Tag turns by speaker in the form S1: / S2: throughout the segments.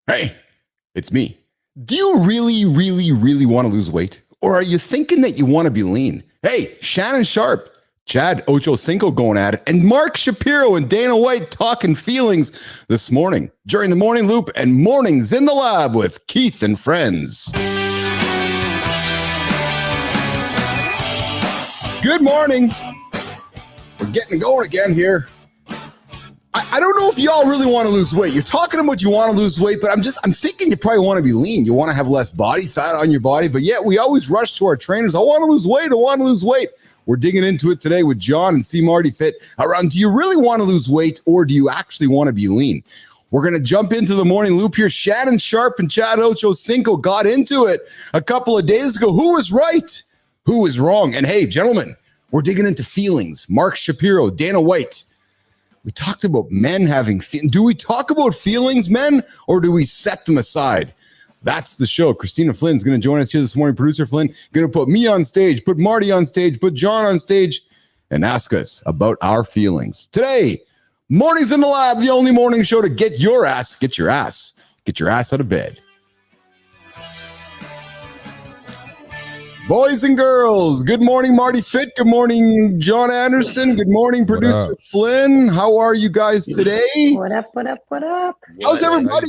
S1: Hey, it's me. Do you really, really, really want to lose weight? Or are you thinking that you want to be lean? Hey, Shannon Sharp, Chad Ochocinco going at it, and Mark Shapiro and Dana White talking feelings this morning during the Morning Loop and Mornings in the Lab with Keith and Friends. Good morning. We're getting going again here. I don't know if y'all really want to lose weight. You're talking about you want to lose weight, but I'm thinking you probably want to be lean. You want to have less body fat on your body, but yet we always rush to our trainers. I want to lose weight. I want to lose weight. We're digging into it today with Jon and C. Marty Fit around, do you really want to lose weight or do you actually want to be lean? We're going to jump into the morning loop here. Shannon Sharp and Chad Ochocinco got into it a couple of days ago. Who was right? Who was wrong? And hey, gentlemen, we're digging into feelings. Mark Shapiro, Dana White. We talked about men having do we talk about feelings, men, or do we set them aside? That's the show. Christina Flynn's going to join us here this morning. Producer Flynn going to put me on stage, put Marty on stage, put Jon on stage, and ask us about our feelings. Today, Mornings in the Lab, the only morning show to get your ass out of bed. Boys and girls, good morning, Marty Fit. Good morning, Jon Andersen. Good morning, Producer Flynn. How are you guys today?
S2: What up?
S1: How's everybody?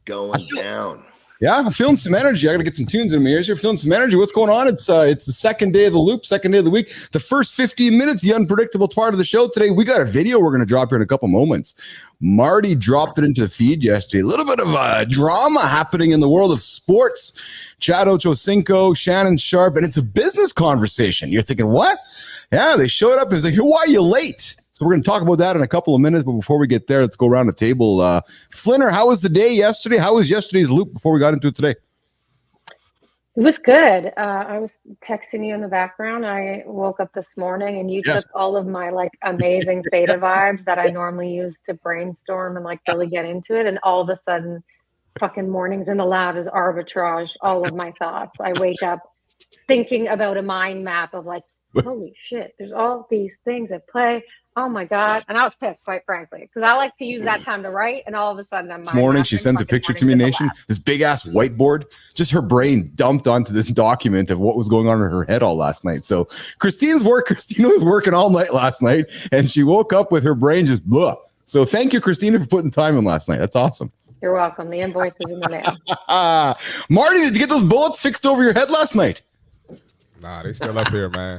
S3: Going down.
S1: Yeah, I'm feeling some energy. I got to get some tunes in my ears here. Feeling some energy. What's going on? It's the second day of the loop, second day of the week. The first 15 minutes, the unpredictable part of the show today. We got a video we're going to drop here in a couple moments. Marty dropped it into the feed yesterday. A little bit of drama happening in the world of sports. Chad Ochocinco, Shannon Sharp, and it's a business conversation. You're thinking, what? Yeah, they showed up and it's like, why are you late? So we're going to talk about that in a couple of minutes. But before we get there, let's go around the table. Flinner, how was the day yesterday? How was yesterday's loop before we got into it today?
S2: It was good. I was texting you in the background. I woke up this morning and you took all of my amazing theta vibes that I normally use to brainstorm and really get into it. And all of a sudden, fucking Mornings in the Lab is arbitrage all of my thoughts. I wake up thinking about a mind map of holy shit, there's all these things at play. Oh my God. And I was pissed, quite frankly, because I like to use that time to write. And all of a sudden I'm
S1: this morning, she sends a picture to me, Nation. This big ass whiteboard, just her brain dumped onto this document of what was going on in her head all last night. So Christina was working all night last night and she woke up with her brain just blah. So thank you, Christina, for putting time in last night. That's awesome.
S2: You're welcome. The invoice is in the mail.
S1: Marty, did you get those bullets fixed over your head last night?
S4: Nah, they still up here, man.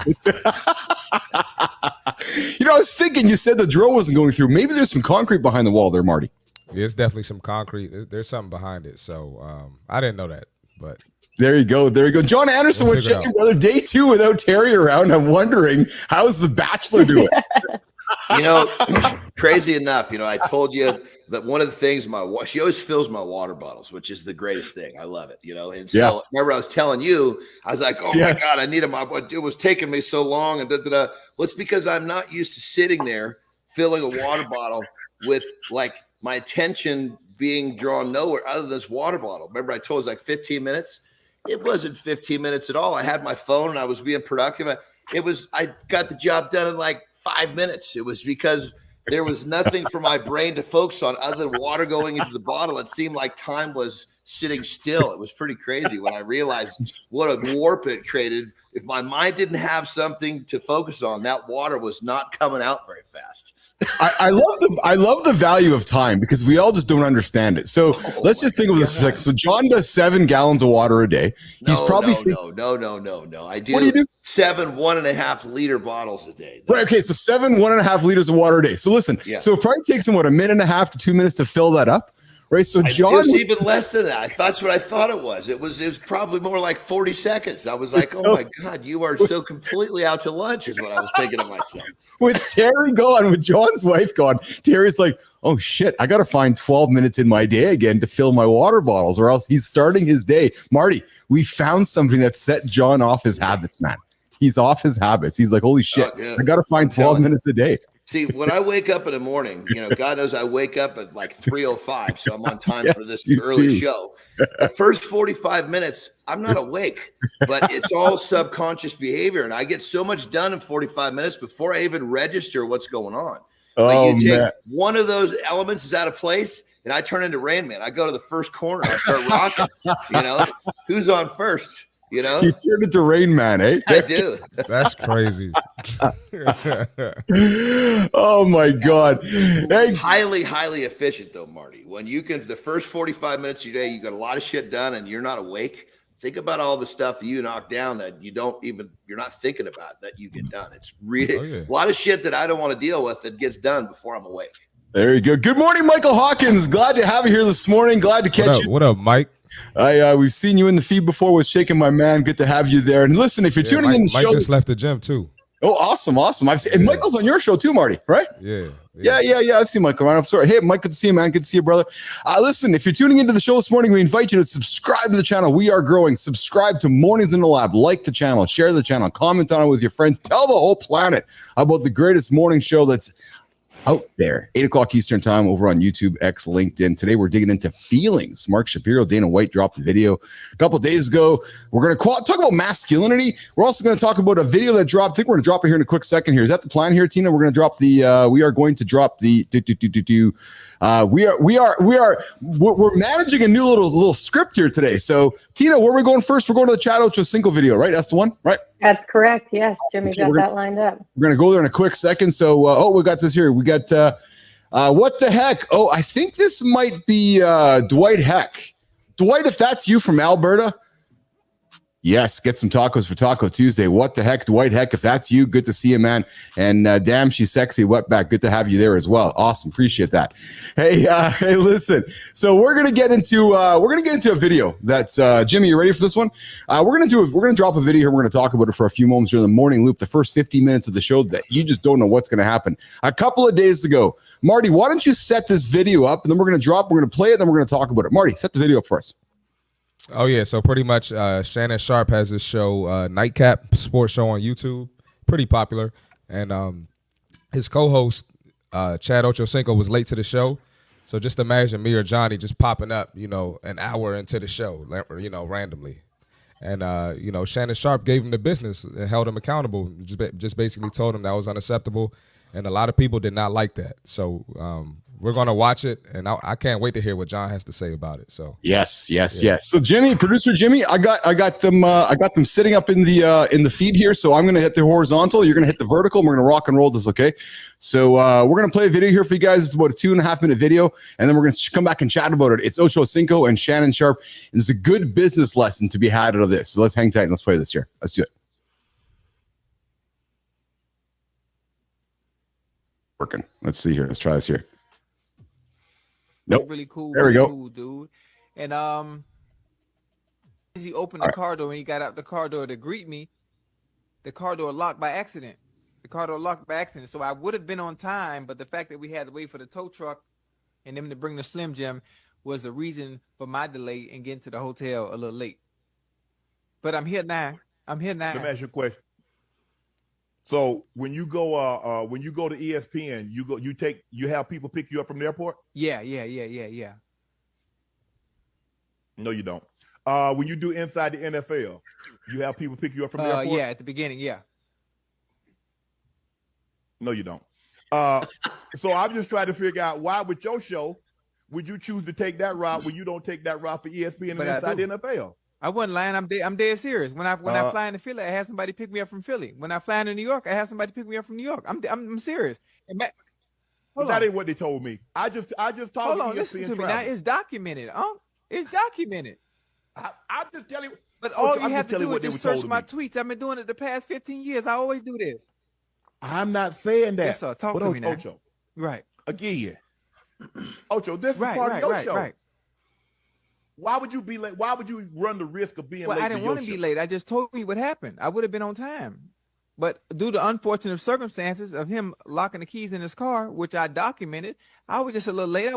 S1: I was thinking you said the drill wasn't going through. Maybe there's some concrete behind the wall there, Marty.
S4: There's definitely some concrete. There's something behind it. So I didn't know that, but
S1: there you go. Jon Andersen went shaking, brother. Day 2 without Terry around. I'm wondering, how's the Bachelor doing?
S3: Crazy enough, I told you that one of the things she always fills my water bottles, which is the greatest thing. I love it, And so remember I was telling you, I was like, oh my God, I needed it was taking me so long. And Well, it's because I'm not used to sitting there filling a water bottle with my attention being drawn nowhere other than this water bottle. Remember I told you it was 15 minutes. It wasn't 15 minutes at all. I had my phone and I was being productive. I got the job done in 5 minutes. It was because there was nothing for my brain to focus on other than water going into the bottle. It seemed like time was sitting still. It was pretty crazy when I realized what a warp it created. If my mind didn't have something to focus on, that water was not coming out very fast.
S1: I love the value of time because we all just don't understand it. So let's just think of this for a second. So Jon does 7 gallons of water a day. He's probably
S3: no. I do.
S1: What do you do?
S3: 7 1.5 liter bottles a day.
S1: Right. Okay. So 7 1.5 liters of water a day. So listen. Yeah. So it probably takes him a minute and a half to 2 minutes to fill that up. Right. So Jon,
S3: it was even less than that. That's what I thought it was. It was probably more like 40 seconds. I was like, oh my God, you are so completely out to lunch is what I was thinking of myself.
S1: With Terry gone, with Jon's wife gone, Terry's like, oh shit, I got to find 12 minutes in my day again to fill my water bottles or else he's starting his day. Marty, we found something that set Jon off his habits, man. He's off his habits. He's like, holy shit, I got to find 12 minutes a day.
S3: See, when I wake up in the morning, God knows I wake up at 3:05, so I'm on time for this early show. The first 45 minutes, I'm not awake, but it's all subconscious behavior, and I get so much done in 45 minutes before I even register what's going on. But you take one of those elements is out of place, and I turn into Rain Man. I go to the first corner. I start rocking. You know, who's on first? You know,
S1: you turned into Rain Man, eh?
S3: I do.
S4: That's crazy.
S1: Oh my God. Hey.
S3: Highly efficient though, Marty. When you can, the first 45 minutes of your day, you got a lot of shit done and you're not awake. Think about all the stuff that you knock down that you're not thinking about that you get done. It's really a lot of shit that I don't want to deal with that gets done before I'm awake.
S1: There you go. Good morning, Michael Hawkins. Glad to have you here this morning. Glad to catch you.
S4: What up, Mike?
S1: We've seen you in the feed before with Shaking My Man. Good to have you there. And listen, if you're tuning in the show,
S4: Mike just left the gym too.
S1: Oh, awesome. And Michael's on your show too, Marty, right?
S4: Yeah.
S1: I've seen Michael around. I'm sorry. Hey, Mike, good to see you, man. Good to see you, brother. Listen, if you're tuning into the show this morning, we invite you to subscribe to the channel. We are growing. Subscribe to Mornings in the Lab. Like the channel. Share the channel. Comment on it with your friends. Tell the whole planet about the greatest morning show that's out there. 8 o'clock Eastern time over on YouTube, X, LinkedIn. Today we're digging into feelings. Mark Shapiro, Dana White dropped the video a couple of days ago. We're going to talk about masculinity. We're also going to talk about a video that dropped. I think we're going to drop it here in a quick second here. Is that the plan here, Tina? We're going to drop the we're managing a new little script here today. So Tina, where are we going first? We're going to the Chad Ochocinco video, right? That's the one, right?
S2: That's correct. Yes, Jimmy got that lined up.
S1: We're going to go there in a quick second. So, we got this here. We got, what the heck? Oh, I think this might be Dwight Heck. Dwight, if that's you from Alberta, yes, get some tacos for Taco Tuesday. What the heck, Dwight Heck? If that's you, good to see you, man. And damn, she's sexy. Wetback, good to have you there as well. Awesome, appreciate that. Hey, listen. So we're gonna get into a video. That's Jimmy. You ready for this one? We're gonna drop a video here. We're gonna talk about it for a few moments during the morning loop. The first 50 minutes of the show that you just don't know what's gonna happen. A couple of days ago, Marty, why don't you set this video up and then we're gonna play it, then we're gonna talk about it. Marty, set the video up for us.
S4: Oh, yeah. So pretty much Shannon Sharpe has this show, Nightcap Sports Show on YouTube. Pretty popular. And his co-host, Chad Ochocinco, was late to the show. So just imagine me or Johnny just popping up, an hour into the show, randomly. And, Shannon Sharpe gave him the business and held him accountable. Just basically told him that was unacceptable. And a lot of people did not like that. So we're going to watch it, and I can't wait to hear what John has to say about it. So yes. So Jimmy, producer Jimmy, I got them sitting up in the feed here. So I'm going to hit the horizontal. You're going to hit the vertical. And we're going to rock and roll this, okay? So we're going to play a video here for you guys. It's about a 2.5 minute video, and then we're going to come back and chat about it. It's Ochocinco and Shannon Sharpe, and there's a good business lesson to be had out of this. So let's hang tight and let's play this here. Let's do it. Working. Let's see here. Let's try this here. Nope.
S5: Really cool.
S1: There we go.
S5: Cool dude. And as he opened the car door and he got out the car door to greet me, the car door locked by accident. So I would have been on time, but the fact that we had to wait for the tow truck and them to bring the Slim Jim was the reason for my delay in getting to the hotel a little late. But I'm here now.
S6: Let me ask you a question. So when you go to ESPN, you have people pick you up from the airport?
S5: Yeah.
S6: No, you don't. When you do inside the NFL, you have people pick you up from the airport?
S5: Yeah, at the beginning, yeah.
S6: No, you don't. So I'm just trying to figure out why with your show would you choose to take that route when you don't take that route for ESPN and inside the NFL?
S5: I wasn't lying. I'm dead serious. When I fly into Philly, I had somebody pick me up from Philly. When I fly into New York, I had somebody pick me up from New York. I'm serious.
S6: That ain't what they told me. I just talked.
S5: Hold on, listen to me now. It's documented. It's documented.
S6: I'm just telling you.
S5: But all you have to do is just search my tweets. I've been doing it the past 15 years. I always do this.
S6: I'm not saying that.
S5: Yes, sir. Talk to me now.
S6: Ocho.
S5: Right.
S6: Again. Ocho, this is part of your show.
S5: Right.
S6: Why would you be late? Why would you run the risk of being late?
S5: Well, I didn't want to be late. I just told you what happened. I would have been on time. But due to unfortunate circumstances of him locking the keys in his car, which I documented, I was just a little late.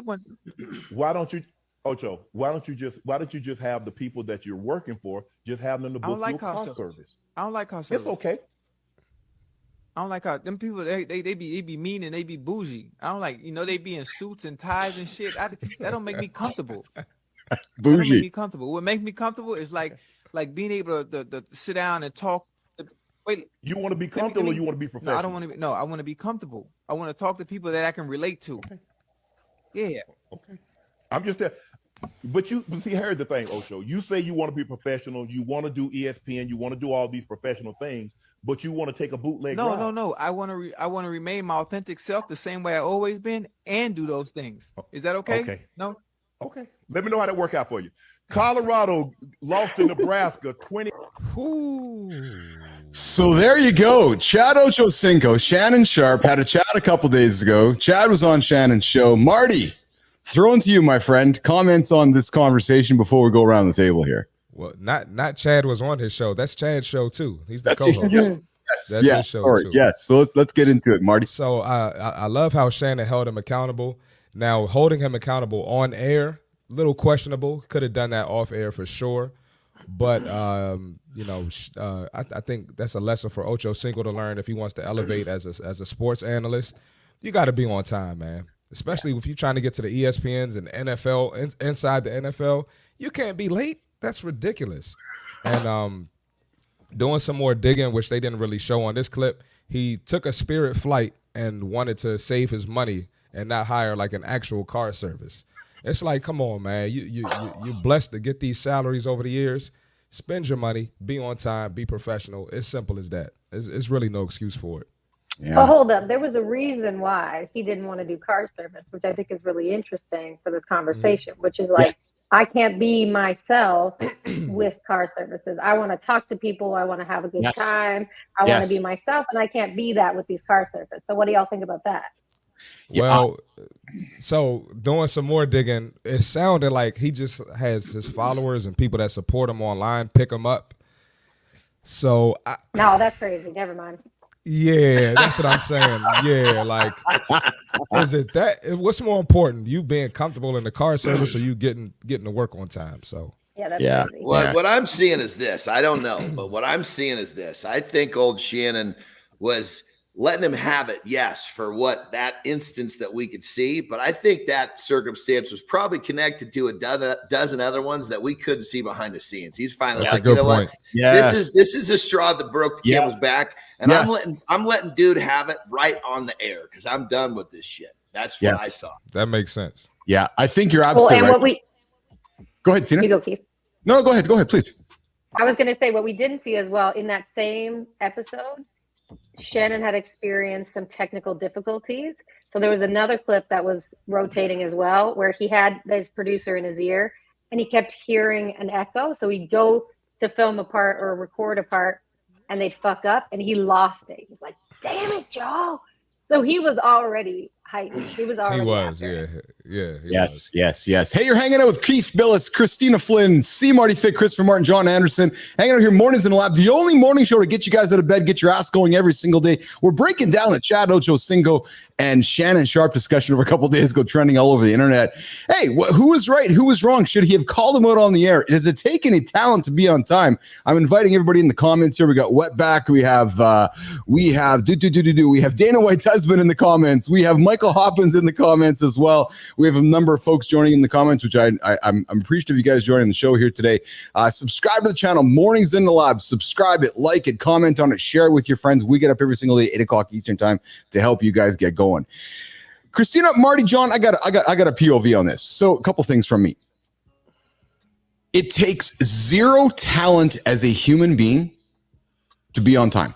S6: Why don't you, Ocho? Why don't you just have the people that you're working for just have them to book your car service?
S5: I don't like car service.
S6: It's okay.
S5: I don't like how them people they be mean and they be bougie. I don't like, they be in suits and ties and shit. That don't make me comfortable.
S1: Bougie.
S5: That don't make me comfortable. What makes me comfortable is like being able to sit down and talk. Wait,
S6: you want to be comfortable or you want to be professional?
S5: No, I don't want to be. No, I want to be comfortable. I want to talk to people that I can relate to.
S6: Okay.
S5: Yeah.
S6: Okay. I'm just saying. But see, here's the thing, Ocho. You say you want to be professional, you want to do ESPN, you want to do all these professional things, but you want to take a bootleg ride.
S5: No. I want to remain my authentic self the same way I always been and do those things. Is that okay?
S6: Okay.
S5: No.
S6: Okay. Let me know how that work out for you. Colorado lost to Nebraska 20.
S1: So there you go. Chad Ochocinco, Shannon Sharpe had a chat a couple days ago. Chad was on Shannon's show. Marty, thrown to you, my friend. Comments on this conversation before we go around the table here.
S4: Well, not Chad was on his show. That's Chad's show too. He's the co-host.
S1: That's his show too. Yes. So let's get into it, Marty.
S4: So I love how Shannon held him accountable. Now holding him accountable on air, little questionable. Could have done that off air for sure. But I think that's a lesson for Ochocinco to learn if he wants to elevate as a sports analyst. You got to be on time, man. Especially if you're trying to get to the ESPNs and NFL inside the NFL, you can't be late. That's ridiculous. And doing some more digging, which they didn't really show on this clip, he took a Spirit flight and wanted to save his money and not hire like an actual car service. It's like, come on, man. You're blessed to get these salaries over the years. Spend your money, be on time, be professional. It's simple as that. It's really no excuse for it.
S2: Yeah. Well, hold up. There was a reason why he didn't want to do car service, which I think is really interesting for this conversation, which is like, I can't be myself with car services. I want to talk to people. I want to have a good time. I want to be myself, and I can't be that with these car services. So what do y'all think about that?
S4: Well, so doing some more digging, it sounded like he just has his followers and people that support him online pick him up. So
S2: no, that's crazy. Never mind.
S4: Yeah, that's what I'm saying. Yeah, like, is it that? What's more important, you being comfortable in the car service or you getting to work on time? So
S2: that's crazy.
S3: Well, what I'm seeing is this. I don't know, but what I'm seeing is this. I think old Shannon was letting him have it, yes, for what that instance that we could see. But I think that circumstance was probably connected to a dozen other ones that we couldn't see behind the scenes. He's finally like, you know what? This is the straw that broke the camel's back. And I'm letting dude have it right on the air because I'm done with this shit. That's what I saw.
S4: That makes sense.
S1: Yeah, I think you're absolutely right. Go ahead, Tina.
S2: You go, Keith.
S1: No, go ahead, please.
S2: I was going to say what we didn't see as well in that same episode. Shannon had experienced some technical difficulties. So there was another clip that was rotating as well, where he had his producer in his ear and he kept hearing an echo. So he'd go to film a part or record a part and they'd fuck up and he lost it. He's like, damn it, Joe. So he was already heightened. He was already.
S1: Yes. Hey, you're hanging out with Keith Bilous, Christina Flynn, C. Marty Fick, Christopher Martin, Jon Andersen. Hanging out here mornings in the lab, the only morning show to get you guys out of bed, get your ass going every single day. We're breaking down a Chad Ochocinco and Shannon Sharpe discussion of a couple days ago, trending all over the internet. Hey, who was right? Who was wrong? Should he have called him out on the air? Does it take any talent to be on time? I'm inviting everybody in the comments here. We got Wetback. We have Dana White's husband in the comments. We have Michael Hoppins in the comments as well. We have a number of folks joining in the comments, which I'm appreciative of you guys joining the show here today. Subscribe to the channel, Mornings in the Lab. Subscribe it, like it, comment on it, share it with your friends. We get up every single day at 8 o'clock Eastern time to help you guys get going. Christina, Marty, John, I got a POV on this. So a couple things from me. It takes zero talent as a human being to be on time.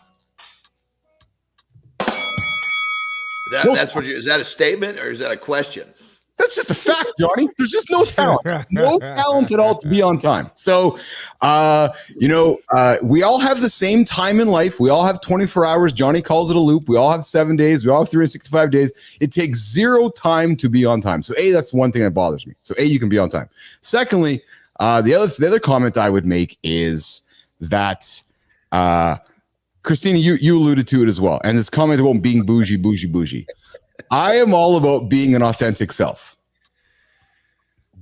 S3: Is that a statement or is that a question?
S1: That's just a fact, Johnny. There's just no talent. No talent at all to be on time. So, we all have the same time in life. We all have 24 hours. Johnny calls it a loop. We all have 7 days. We all have 365 days. It takes zero time to be on time. So, that's one thing that bothers me. So, you can be on time. Secondly, the other comment I would make is that Christina, you alluded to it as well. And this comment about being bougie. I am all about being an authentic self.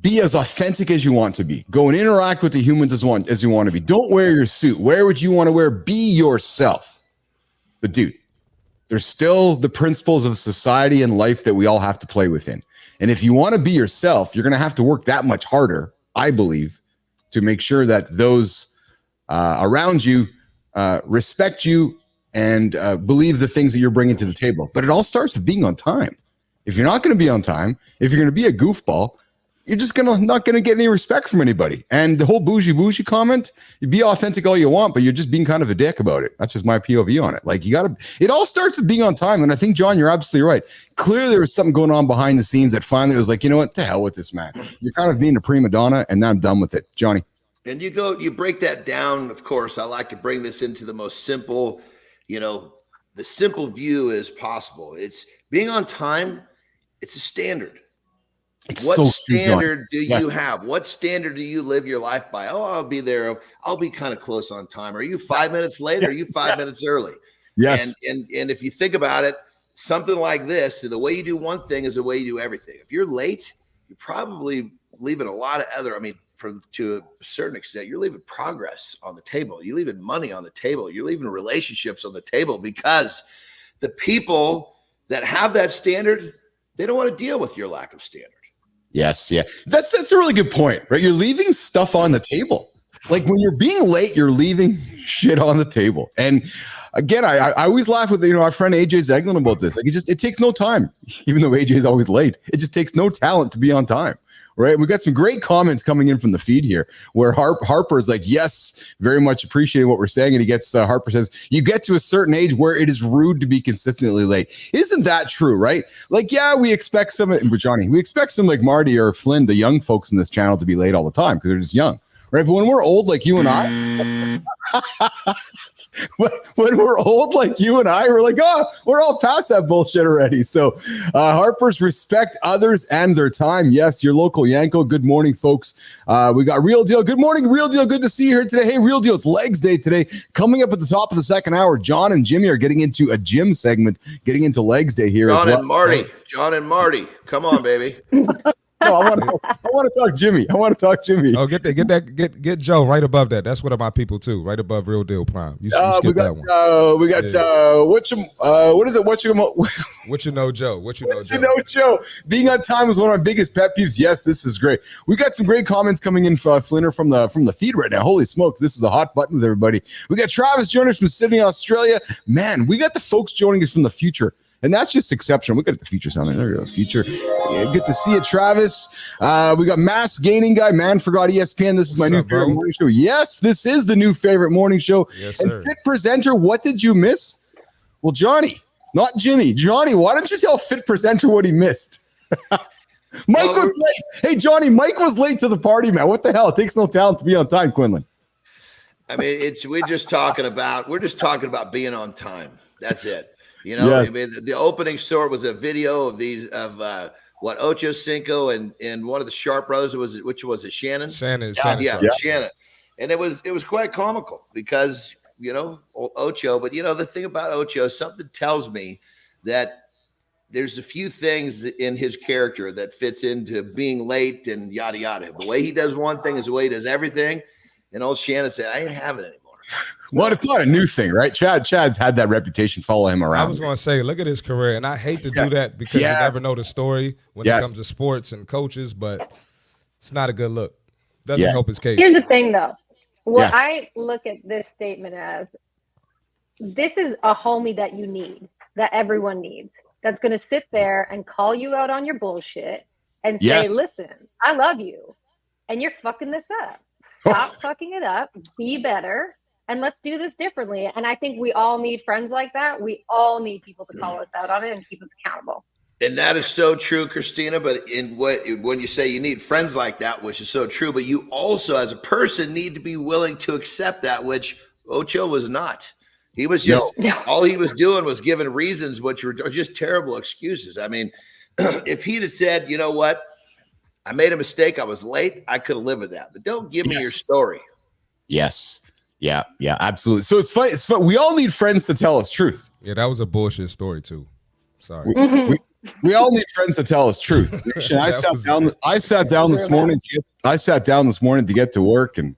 S1: Be as authentic as you want to be. Go and interact with the humans as you want to be. Don't wear your suit. Wear what you want to wear. Be yourself. But dude, there's still the principles of society and life that we all have to play within. And if you want to be yourself, you're going to have to work that much harder, I believe, to make sure that those around you respect you and believe the things that you're bringing to the table. But it all starts with being on time. If you're not going to be on time, if you're going to be a goofball, you're just not gonna get any respect from anybody. And the whole bougie comment, you be authentic all you want, but you're just being kind of a dick about it. That's just my POV on it. Like it all starts with being on time. And I think, John, you're absolutely right. Clearly there was something going on behind the scenes that finally was like, you know what, to hell with this, man. You're kind of being a prima donna, and now I'm done with it. Johnny.
S3: And you break that down. Of course, I like to bring this into the most simple, the simple view as possible. It's being on time. It's a standard. What standard do you have? What standard do you live your life by? Oh, I'll be there. I'll be kind of close on time. Are you 5 minutes late? Or are you 5 minutes early?
S1: Yes.
S3: And if you think about it, something like this, the way you do one thing is the way you do everything. If you're late, you're probably leaving a lot of other, to a certain extent, you're leaving progress on the table. You're leaving money on the table. You're leaving relationships on the table, because the people that have that standard, they don't want to deal with your lack of standard.
S1: Yes, yeah. That's a really good point, right? You're leaving stuff on the table. Like when you're being late, you're leaving shit on the table. And again, I always laugh with our friend AJ Zeglin about this. Like it takes no time, even though AJ is always late. It just takes no talent to be on time. Right. We've got some great comments coming in from the feed here where Harper's like, yes, very much appreciating what we're saying. And he gets, Harper says, you get to a certain age where it is rude to be consistently late. Isn't that true? Right. Like, yeah, we expect some like Marty or Flynn, the young folks in this channel, to be late all the time because they're just young. Right. But when we're old, like you and I, when we're old like you and I, we're like, oh, we're all past that bullshit already. So Harper's respect others and their time. Yes, your local Yanko. Good morning, folks. We got Real Deal. Good morning, Real Deal. Good to see you here today. Hey, Real Deal, it's Legs Day today. Coming up at the top of the second hour, John and Jimmy are getting into a gym segment, getting into Legs Day here.
S3: John and Marty. Come on, baby.
S1: No, I want to talk Jimmy.
S4: Oh, get Joe right above that. That's one of my people too, right above Real Deal Prime. You skip that one.
S1: We got what is it? What you know, Joe. Being on time is one of my biggest pet peeves. Yes, this is great. We got some great comments coming in, Flinner, from the feed right now. Holy smokes, this is a hot button with everybody. We got Travis joining us from Sydney, Australia. Man, we got the folks joining us from the future. And that's just exceptional. We got the future sounding. There we go. Future. Yeah, good to see you, Travis. We got Mass Gaining Guy. Man forgot ESPN. This is my new favorite morning show. Yes, this is the new favorite morning show.
S4: Yes,
S1: and
S4: sir.
S1: Fit Presenter, what did you miss? Well, Johnny, not Jimmy. Johnny, why don't you tell Fit Presenter what he missed? Mike was late. Hey, Johnny, Mike was late to the party, man. What the hell? It takes no talent to be on time, Quinlan.
S3: We're just talking about being on time. That's it. Yes. The opening story was a video of Ocho Cinco and one of the Sharp brothers. Which was it? Shannon.
S4: Shannon.
S3: And it was quite comical because Ocho. But the thing about Ocho, something tells me that there's a few things in his character that fits into being late and yada yada. The way he does one thing is the way he does everything. And old Shannon said, "I ain't having it anymore."
S1: Well, it's not a new thing, right? Chad's had that reputation follow him around.
S4: I was going to say, look at his career, and I hate to do that because you never know the story when it comes to sports and coaches, but it's not a good look. Doesn't help his case.
S2: Here's the thing, though. What I look at this statement as, this is a homie that you need, that everyone needs, that's going to sit there and call you out on your bullshit and say, listen, I love you, and you're fucking this up. Stop fucking it up. Be better. And let's do this differently. And I think we all need friends like that. We all need people to call us out on it and keep us accountable.
S3: And that is so true, Christina. But when you say you need friends like that, which is so true, but you also, as a person, need to be willing to accept that, which Ocho was not. He was just all he was doing was giving reasons, which were just terrible excuses. If he'd have said, you know what, I made a mistake, I was late, I could have lived with that. But don't give me your story.
S1: Yes. Yeah, absolutely. So it's fun. We all need friends to tell us truth.
S4: Yeah, that was a bullshit story too. Sorry.
S1: We all need friends to tell us truth. I sat down this morning to get to work, and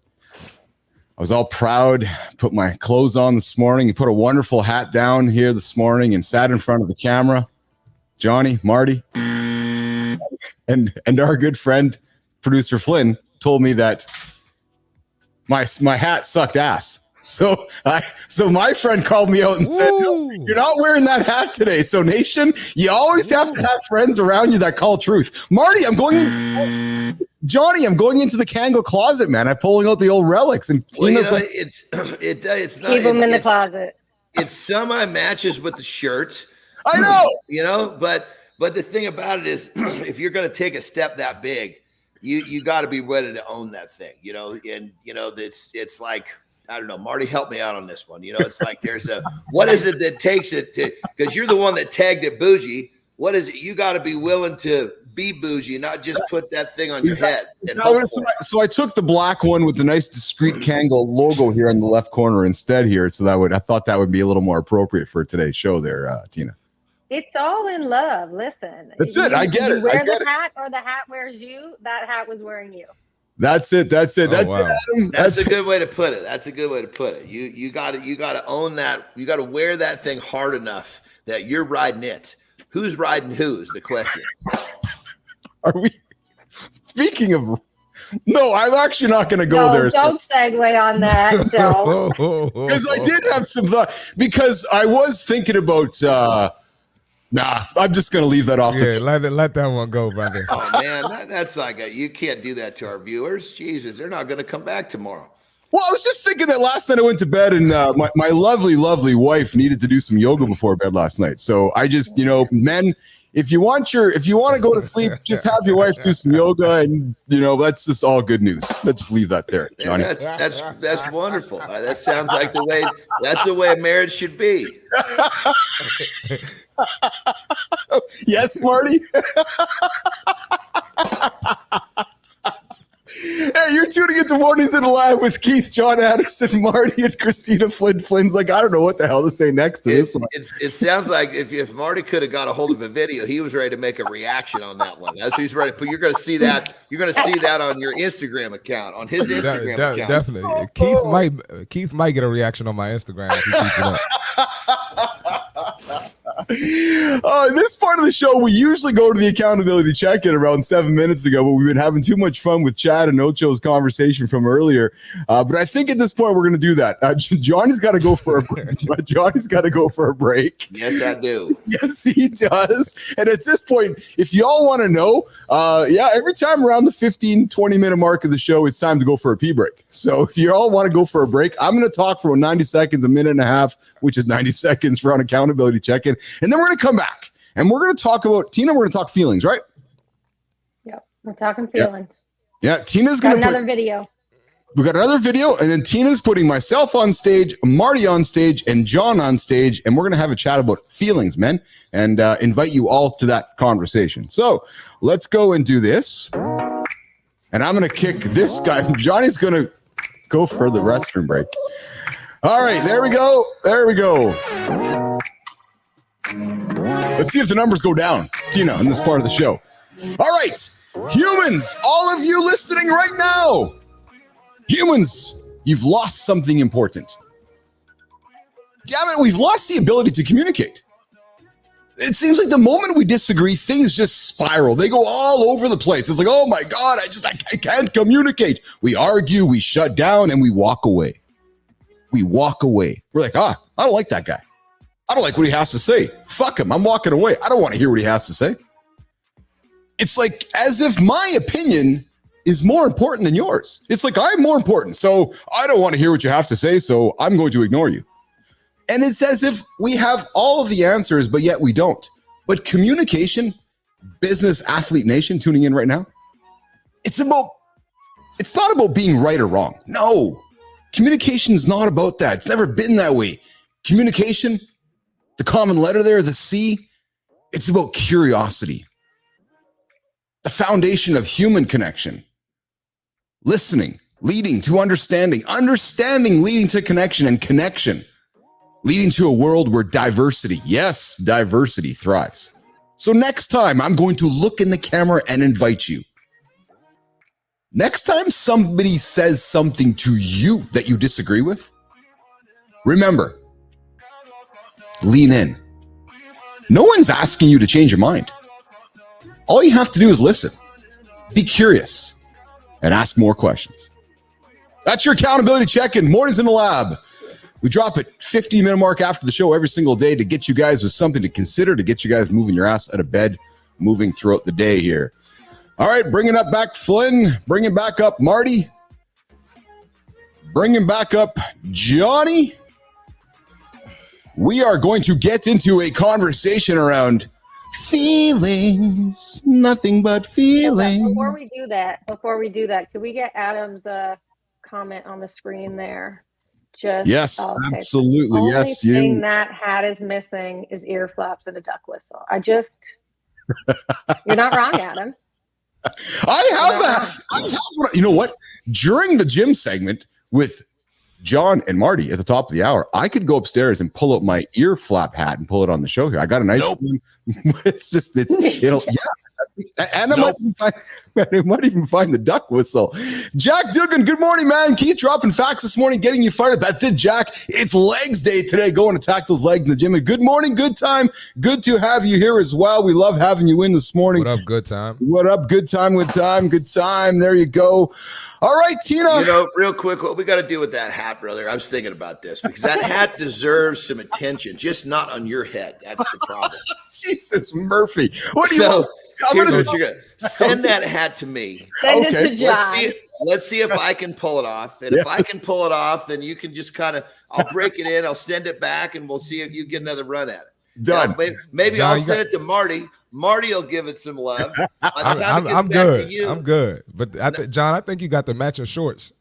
S1: I was all proud. Put my clothes on this morning, and put a wonderful hat down here this morning, and sat in front of the camera. Johnny, Marty, and our good friend producer Flynn told me that my hat sucked ass. So my friend called me out and said, no, you're not wearing that hat today. So Nation, you always have to have friends around you that call truth. Marty, Johnny, I'm going into the Kango closet, man. I'm pulling out the old relics, and Tina's like,
S3: it's not.
S2: Keep them in the closet.
S3: It semi matches with the shirt.
S1: I know,
S3: but the thing about it is, if you're going to take a step that big, you got to be ready to own that thing, and it's like, I don't know, Marty, help me out on this one. It's like what is it that takes it to, because you're the one that tagged it bougie. What is it? You got to be willing to be bougie, not just put that thing on your head.
S1: So I took the black one with the nice discreet Kango logo here in the left corner instead here. So I thought that would be a little more appropriate for today's show there, Tina.
S2: It's all in love. Listen.
S1: That's it. I get it.
S2: You wear the hat or the hat wears you. That hat was wearing you.
S1: That's it.
S4: Oh,
S1: That's
S4: wow.
S1: it, Adam.
S3: That's a good way to put it. You got to own that. You got to wear that thing hard enough that you're riding it. Who's riding who is the question.
S1: Are we speaking of? No, I'm actually not going to go there.
S2: Don't segue on that.
S1: Because I did have some thought. Because I was thinking about. I'm just going to leave that off.
S4: Let that one go, brother.
S3: Oh man, that's like you can't do that to our viewers. Jesus, they're not going to come back tomorrow.
S1: Well, I was just thinking that last night I went to bed and my lovely, lovely wife needed to do some yoga before bed last night. So I just, men, if you want to go to sleep, just have your wife do some yoga, and that's just all good news. Let's just leave that there, Johnny.
S3: That's wonderful. That sounds like that's the way a marriage should be.
S1: Yes, Marty. Hey, you're tuning into Mornings in the Lab with Keith, Jon Andersen, Marty, and Christina Flynn. Flynn's like, I don't know what the hell to say next to this one.
S3: It sounds like if Marty could have got a hold of a video, he was ready to make a reaction on that one. That's what he's ready to put. You're going to see that. You're going to see that on your Instagram account, on his Instagram account.
S4: Definitely. Keith might get a reaction on my Instagram if he keeps it up.
S1: In this part of the show, we usually go to the accountability check-in around 7 minutes ago, but we've been having too much fun with Chad and Ocho's conversation from earlier. But I think at this point we're going to do that. Johnny's got to go for a break. Johnny's got to go for a break.
S3: Yes, I do.
S1: Yes, he does. And at this point, if y'all want to know, every time around the 15, 20-minute mark of the show, it's time to go for a pee break. So if you all want to go for a break, I'm going to talk for 90 seconds, a minute and a half, which is 90 seconds for an accountability check-in. And then we're going to come back and we're going to talk about, Tina, we're going to talk feelings, right?
S2: Yep. We're talking feelings.
S1: Yeah. Tina's going to
S2: another video.
S1: We got another video, and then Tina's putting myself on stage, Marty on stage, and John on stage, and we're going to have a chat about feelings, men, and invite you all to that conversation. So let's go and do this. And I'm going to kick this guy. Johnny's going to go for the restroom break. All right, there we go. There we go. Let's see if the numbers go down, Tina, in this part of the show. All right, humans, all of you listening right now. Humans, you've lost something important. Damn it, we've lost the ability to communicate. It seems like the moment we disagree, things just spiral. They go all over the place. It's like, oh my God, I can't communicate. We argue, we shut down, and we walk away. We walk away. We're like, I don't like that guy. I don't like what he has to say. Fuck him. I'm walking away. I don't want to hear what he has to say. It's like as if my opinion is more important than yours. It's like I'm more important. So I don't want to hear what you have to say. So I'm going to ignore you. And it's as if we have all of the answers, but yet we don't. But communication, business athlete nation tuning in right now, it's not about being right or wrong. No, communication is not about that. It's never been that way. Communication, the common letter there, the C, it's about curiosity. The foundation of human connection. Listening, leading to understanding. Understanding leading to connection, and connection leading to a world where diversity, yes, diversity thrives. So next time, I'm going to look in the camera and invite you. Next time somebody says something to you that you disagree with, remember, lean in. No one's asking you to change your mind. All you have to do is listen, be curious, and ask more questions. That's your accountability check-in. Mornings in the Lab We drop it 15-minute mark after the show every single day to get you guys with something to consider, to get you guys moving your ass out of bed, moving throughout the day here. All right, bringing up back Flynn, bringing back up Marty, bringing back up Johnny. We are going to get into a conversation around feelings, nothing but feelings.
S2: Before we do that, could we get Adam's comment on the screen there?
S1: Yes,
S2: okay.
S1: absolutely.
S2: The
S1: yes,
S2: only thing that hat is missing is ear flaps and a duck whistle. You're not wrong, Adam.
S1: I have, you know what? During the gym segment with John and Marty at the top of the hour, I could go upstairs and pull out my ear flap hat and pull it on the show here. I got a nice one. And I might even find the duck whistle. Jack Dugan, good morning, man. Keith dropping facts this morning, getting you fired up. That's it, Jack. It's legs day today. Go and attack those legs in the gym. And good morning, good time. Good to have you here as well. We love having you in this morning.
S4: What up, good time?
S1: What up, good time, good time, good time. There you go. All right, Tina.
S3: Real quick, what we got to do with that hat, brother? I was thinking about this because that hat deserves some attention, just not on your head. That's the problem.
S1: Jesus, Murphy. What do
S3: you Here's what you're gonna send that hat to me.
S2: Send it to John.
S3: Let's see if I can pull it off. And if I can pull it off, then you can just I'll break it in, I'll send it back, and we'll see if you get another run at it.
S1: Done.
S3: Maybe John, I'll send it to Marty. Marty will give it some love.
S4: I'm good. I'm good. But John, I think you got the matching shorts.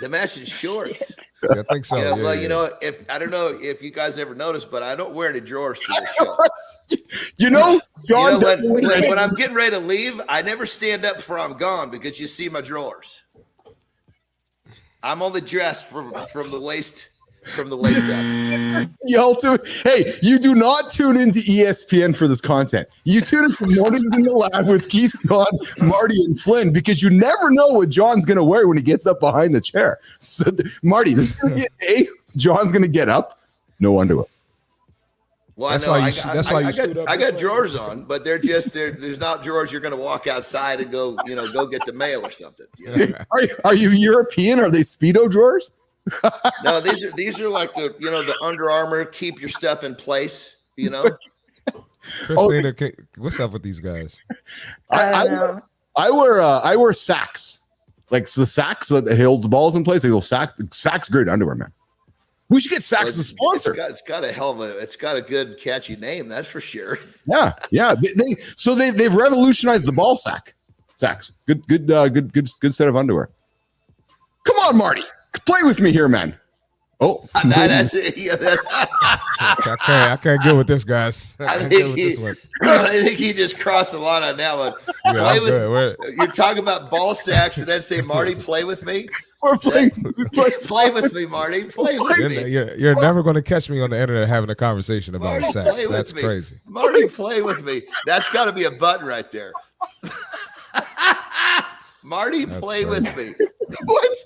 S3: The matching shorts.
S4: Yeah, I think so.
S3: If I don't know if you guys ever noticed, but I don't wear any drawers to this
S1: show. John,
S3: when I'm getting ready to leave, I never stand up before I'm gone because you see my drawers. I'm only dressed from the waist. From the waist up.
S1: Hey, you do not tune into ESPN for this content. You tune in for Mornings in the Lab with Keith, John, Marty, and Flynn because you never know what John's going to wear when he gets up behind the chair. So, Marty, there's going to be a day John's going to get up, no underwear.
S3: Well, I got drawers on, but there's not drawers you're going to walk outside and go get the mail or something.
S1: Are you European? Are they Speedo drawers?
S3: No, these are like the Under Armour keep your stuff in place.
S4: Christina, what's up with these guys?
S1: I wear sacks, like the sacks that holds the balls in place. They go sacks. Sacks, great underwear, man. We should get Sacks as a sponsor.
S3: It's got a good catchy name, that's for sure.
S1: Yeah. They've revolutionized the ball sack. Sacks, good set of underwear. Come on, Marty. Play with me here, man. Oh,
S3: that's it.
S4: I can't get with this, guys.
S3: I think he just crossed the line on that one. You're talking about ball sacks and then say, Marty, play with me.
S1: Play
S3: with me, Marty. Play with me.
S4: You're never going to catch me on the internet having a conversation about sacks. That's crazy.
S3: Marty, play with me. That's got to be a button right there. Marty, play with me.
S1: What's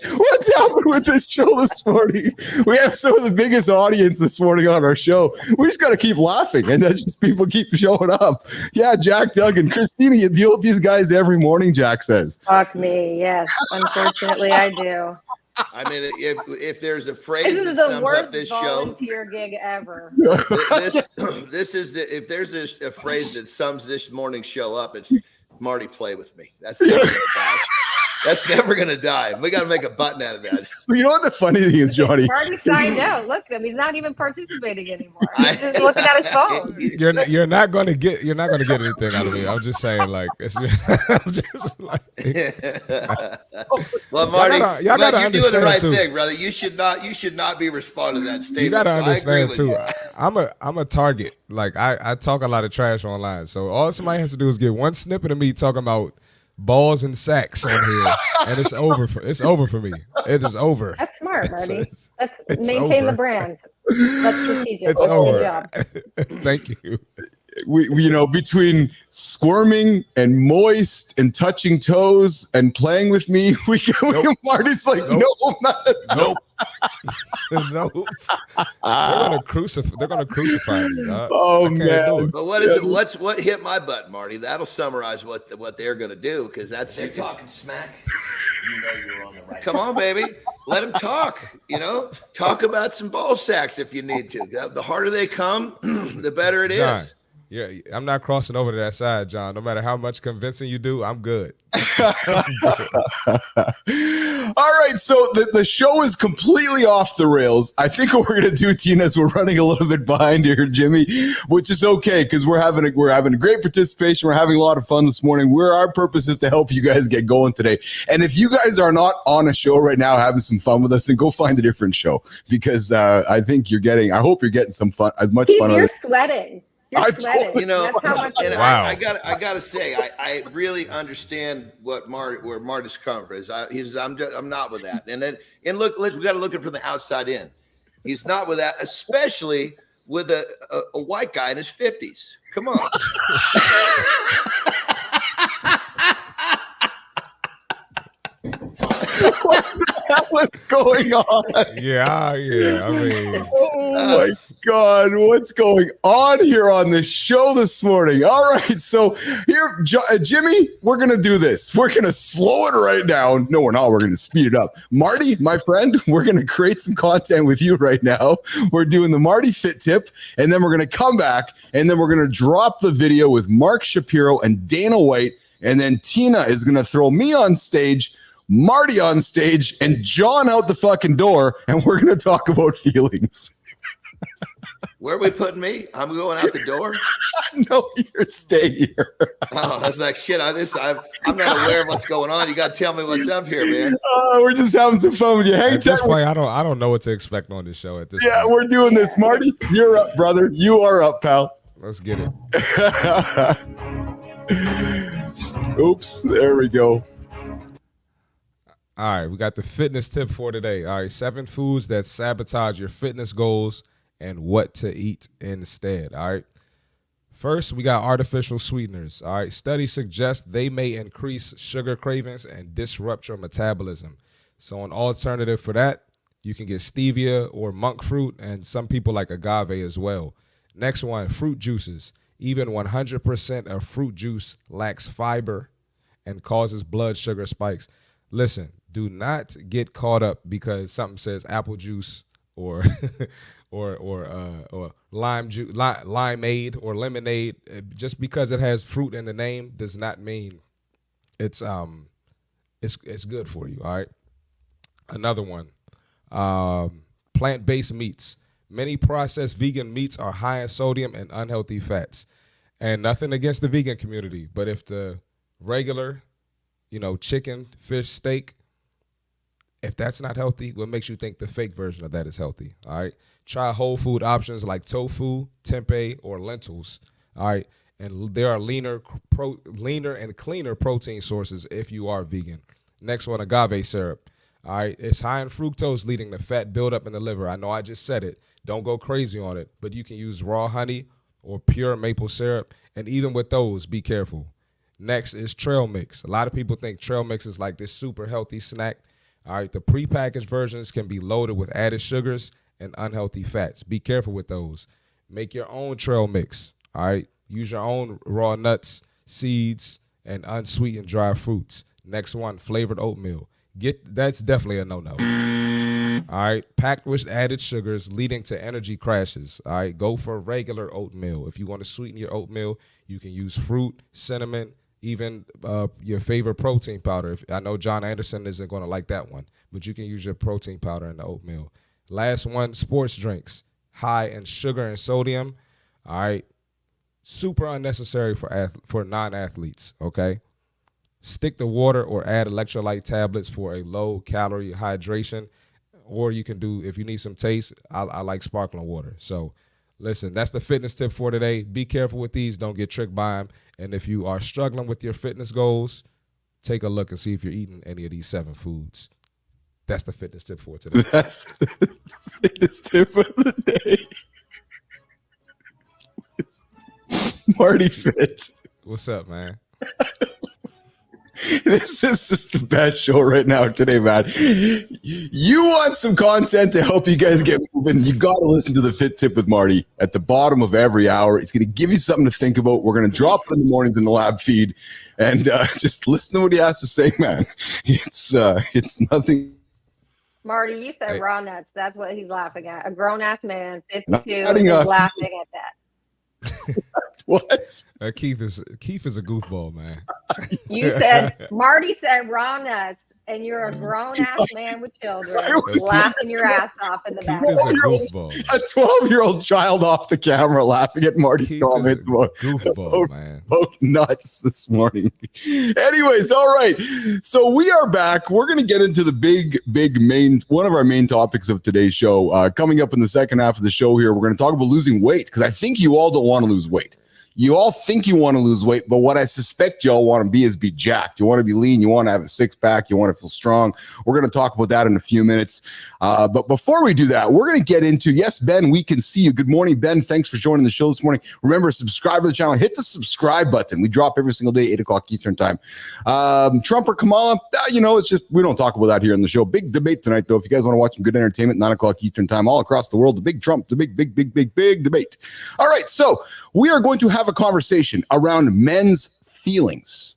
S1: happened with this show this morning? We have some of the biggest audience this morning on our show. We just got to keep laughing, and that's just people keep showing up. Yeah, Jack, Doug, and Christina, you deal with these guys every morning, Jack says.
S2: Fuck me, yes. Unfortunately, I do.
S3: I mean, if there's a phrase that sums up this show,
S2: volunteer gig ever.
S3: If there's a phrase that sums this morning's show up, it's Marty, play with me. That's never gonna die. That's never gonna die. We got to make a button out of that.
S1: You know what the funny thing is, Johnny?
S2: Marty signed out. Look at him. He's not even participating anymore. He's just looking at his phone.
S4: You're not gonna get anything out of me. I'm just saying, like, I'm just like.
S3: Well, Marty, you're doing the right thing, brother. You should not be responding to that statement.
S4: You gotta understand too. I'm a target. Like I talk a lot of trash online. So all somebody has to do is get one snippet of me talking about balls and sacks on here, and it's over for me. It is over.
S2: That's smart, Marty. Let's maintain the brand. That's strategic.
S4: It's over.
S2: Good job.
S4: Thank you.
S1: We between squirming and moist and touching toes and playing with me, Marty's like, nope.
S4: Nope. Nope. They're gonna crucify me.
S1: Oh man!
S3: But what is it? What hit my butt, Marty? That'll summarize what they're gonna do because they're talking smack. You know you're on the right. Come on, baby. let him talk. Talk about some ball sacks if you need to. The harder they come, the better it
S4: John,
S3: is.
S4: Yeah, I'm not crossing over to that side, John. No matter how much convincing you do, I'm good.
S1: All right, so the show is completely off the rails. I think what we're gonna do, Tina, is we're running a little bit behind here, Jimmy, which is okay because we're having a great participation. We're having a lot of fun this morning. Our purpose is to help you guys get going today. And if you guys are not on a show right now having some fun with us, then go find a different show because I hope you're getting some fun, as much fun.
S2: You're sweating. You're sweating.
S3: That's
S2: how much.
S3: And
S4: wow.
S3: I gotta say, I really understand where Marty's coming from. I'm not with that. And look, we got to look at it from the outside in. He's not with that, especially with a white guy in his 50s. Come on.
S1: What the hell is going on?
S4: Yeah. I mean,
S1: oh my God, what's going on here on the show this morning? All right, so here, Jimmy, we're gonna do this. We're gonna slow it right down. No, we're not. We're gonna speed it up. Marty, my friend, we're gonna create some content with you right now. We're doing the Marty Fit Tip, and then we're gonna come back, and then we're gonna drop the video with Mark Shapiro and Dana White, and then Tina is gonna throw me on stage, Marty on stage, and John out the fucking door, and we're going to talk about feelings.
S3: Where are we putting me? I'm going out the door?
S1: No, you're staying here.
S3: Oh, that's like shit. I'm not aware of what's going on. You got to tell me what's up here, man.
S1: We're just having some fun with you. Hang
S4: at this point, I don't know what to expect on this show at this point.
S1: Yeah, we're doing this. Marty, you're up, brother. You are up, pal.
S4: Let's get it.
S1: Oops, there we go.
S4: All right, we got the fitness tip for today. All right, 7 foods that sabotage your fitness goals and what to eat instead. All right. First, we got artificial sweeteners. All right. Studies suggest they may increase sugar cravings and disrupt your metabolism. So an alternative for that, you can get stevia or monk fruit, and some people like agave as well. Next one, fruit juices. Even 100% of fruit juice lacks fiber and causes blood sugar spikes. Listen, do not get caught up because something says apple juice or or lime juice, limeade or lemonade. Just because it has fruit in the name does not mean it's good for you. All right. Another one, plant-based meats. Many processed vegan meats are high in sodium and unhealthy fats. And nothing against the vegan community, but if the regular, chicken, fish, steak, if that's not healthy, what makes you think the fake version of that is healthy? All right. Try whole food options like tofu, tempeh, or lentils. All right. And there are leaner and cleaner protein sources if you are vegan. Next one, agave syrup. All right. It's high in fructose, leading to fat buildup in the liver. I know I just said it. Don't go crazy on it, but you can use raw honey or pure maple syrup. And even with those, be careful. Next is trail mix. A lot of people think trail mix is like this super healthy snack. All right, the prepackaged versions can be loaded with added sugars and unhealthy fats. Be careful with those. Make your own trail mix. All right, use your own raw nuts, seeds, and unsweetened dry fruits. Next one, flavored oatmeal. That's definitely a no-no. All right, packed with added sugars leading to energy crashes. All right, go for regular oatmeal. If you want to sweeten your oatmeal, you can use fruit, cinnamon, even your favorite protein powder. I know Jon Andersen isn't going to like that one, but you can use your protein powder in the oatmeal. Last one, sports drinks, high in sugar and sodium. All right, super unnecessary for non-athletes, okay? Stick to water or add electrolyte tablets for a low-calorie hydration, or you can do, if you need some taste, I like sparkling water. So listen, that's the fitness tip for today. Be careful with these. Don't get tricked by them. And if you are struggling with your fitness goals, take a look and see if you're eating any of these 7 foods. That's the fitness tip for today.
S1: That's the fitness tip of the day. Marty Fit.
S4: What's up, man?
S1: This is just the best show right now today, man. You want some content to help you guys get moving, you got to listen to the Fit Tip with Marty at the bottom of every hour. It's going to give you something to think about. We're going to drop it in the mornings in the lab feed, and just listen to what he has to say, man. It's nothing.
S2: Marty, you said raw nuts. That's what he's laughing at. A grown-ass man, 52, is laughing at that.
S1: What?
S4: Keith is a goofball, man.
S2: You said, Marty said raw nuts, and you're a grown-ass man with children laughing your ass off in the back.
S4: Keith is a goofball.
S1: A 12-year-old child off the camera laughing at Marty's
S4: Keith
S1: comments about
S4: goofball, man.
S1: nuts this morning. Anyways, all right. So we are back. We're going to get into the one of our main topics of today's show. Coming up in the second half of the show here, we're going to talk about losing weight, because I think you all don't want to lose weight. You all think you want to lose weight, but what I suspect y'all want to be jacked. You want to be lean. You want to have a six-pack. You want to feel strong. We're going to talk about that in a few minutes. But before we do that, we're going to get into, yes, Ben, we can see you. Good morning, Ben. Thanks for joining the show this morning. Remember, subscribe to the channel. Hit the subscribe button. We drop every single day, 8 o'clock Eastern time. Trump or Kamala, it's just, we don't talk about that here on the show. Big debate tonight, though. If you guys want to watch some good entertainment, 9 o'clock Eastern time, all across the world, the big Trump, the big debate. All right, so we are going to have a conversation around men's feelings.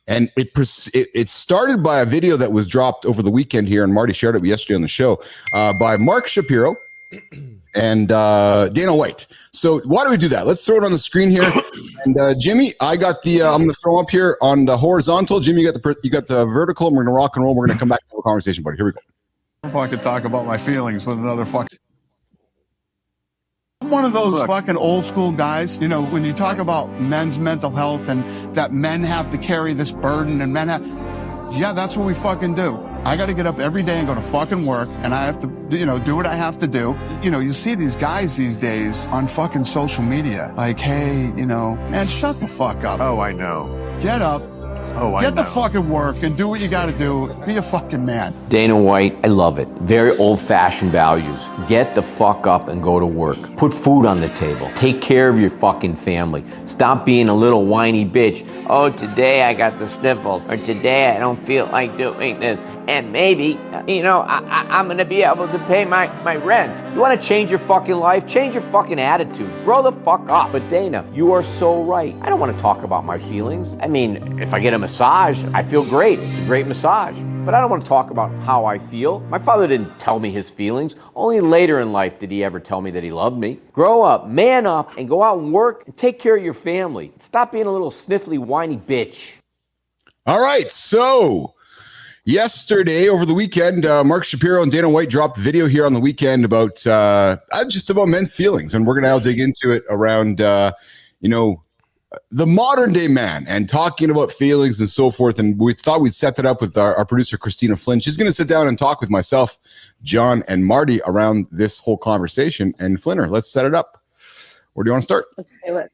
S1: And it started by a video that was dropped over the weekend here, and Marty shared it yesterday on the show, by Mark Shapiro and Dana White. So why do we do that? Let's throw it on the screen here. And Jimmy, I got I'm going to throw up here on the horizontal. Jimmy, you got the vertical, and we're going to rock and roll. We're going to come back to the conversation, buddy. Here we go.
S7: If I could talk about my feelings with another fucking... I'm one of those fucking old school guys, when you talk about men's mental health and that men have to carry this burden and that's what we fucking do. I got to get up every day and go to fucking work, and I have to, do what I have to do. You see these guys these days on fucking social media, like, hey, man, shut the fuck up.
S8: Oh, I know.
S7: Get up.
S8: Oh,
S7: Get the fucking work and do what you got to do. Be a fucking man.
S9: Dana White, I love it. Very old-fashioned values. Get the fuck up and go to work. Put food on the table. Take care of your fucking family. Stop being a little whiny bitch. Oh, today I got the sniffles. Or today I don't feel like doing this. And maybe, I'm going to be able to pay my rent. You want to change your fucking life? Change your fucking attitude. Grow the fuck up. But Dana, you are so right. I don't want to talk about my feelings. I mean, if I get a massage, I feel great. It's a great massage. But I don't want to talk about how I feel. My father didn't tell me his feelings. Only later in life did he ever tell me that he loved me. Grow up, man up, and go out and work and take care of your family. Stop being a little sniffly, whiny bitch.
S1: All right, so... yesterday, over the weekend, Mark Shapiro and Dana White dropped a video here on the weekend about just about men's feelings, and we're going to now dig into it around, the modern day man and talking about feelings and so forth. And we thought we'd set that up with our producer, Christina Flynn. She's going to sit down and talk with myself, John, and Marty around this whole conversation. And Flinner, let's set it up. Where do you want to start?
S2: Let's do it.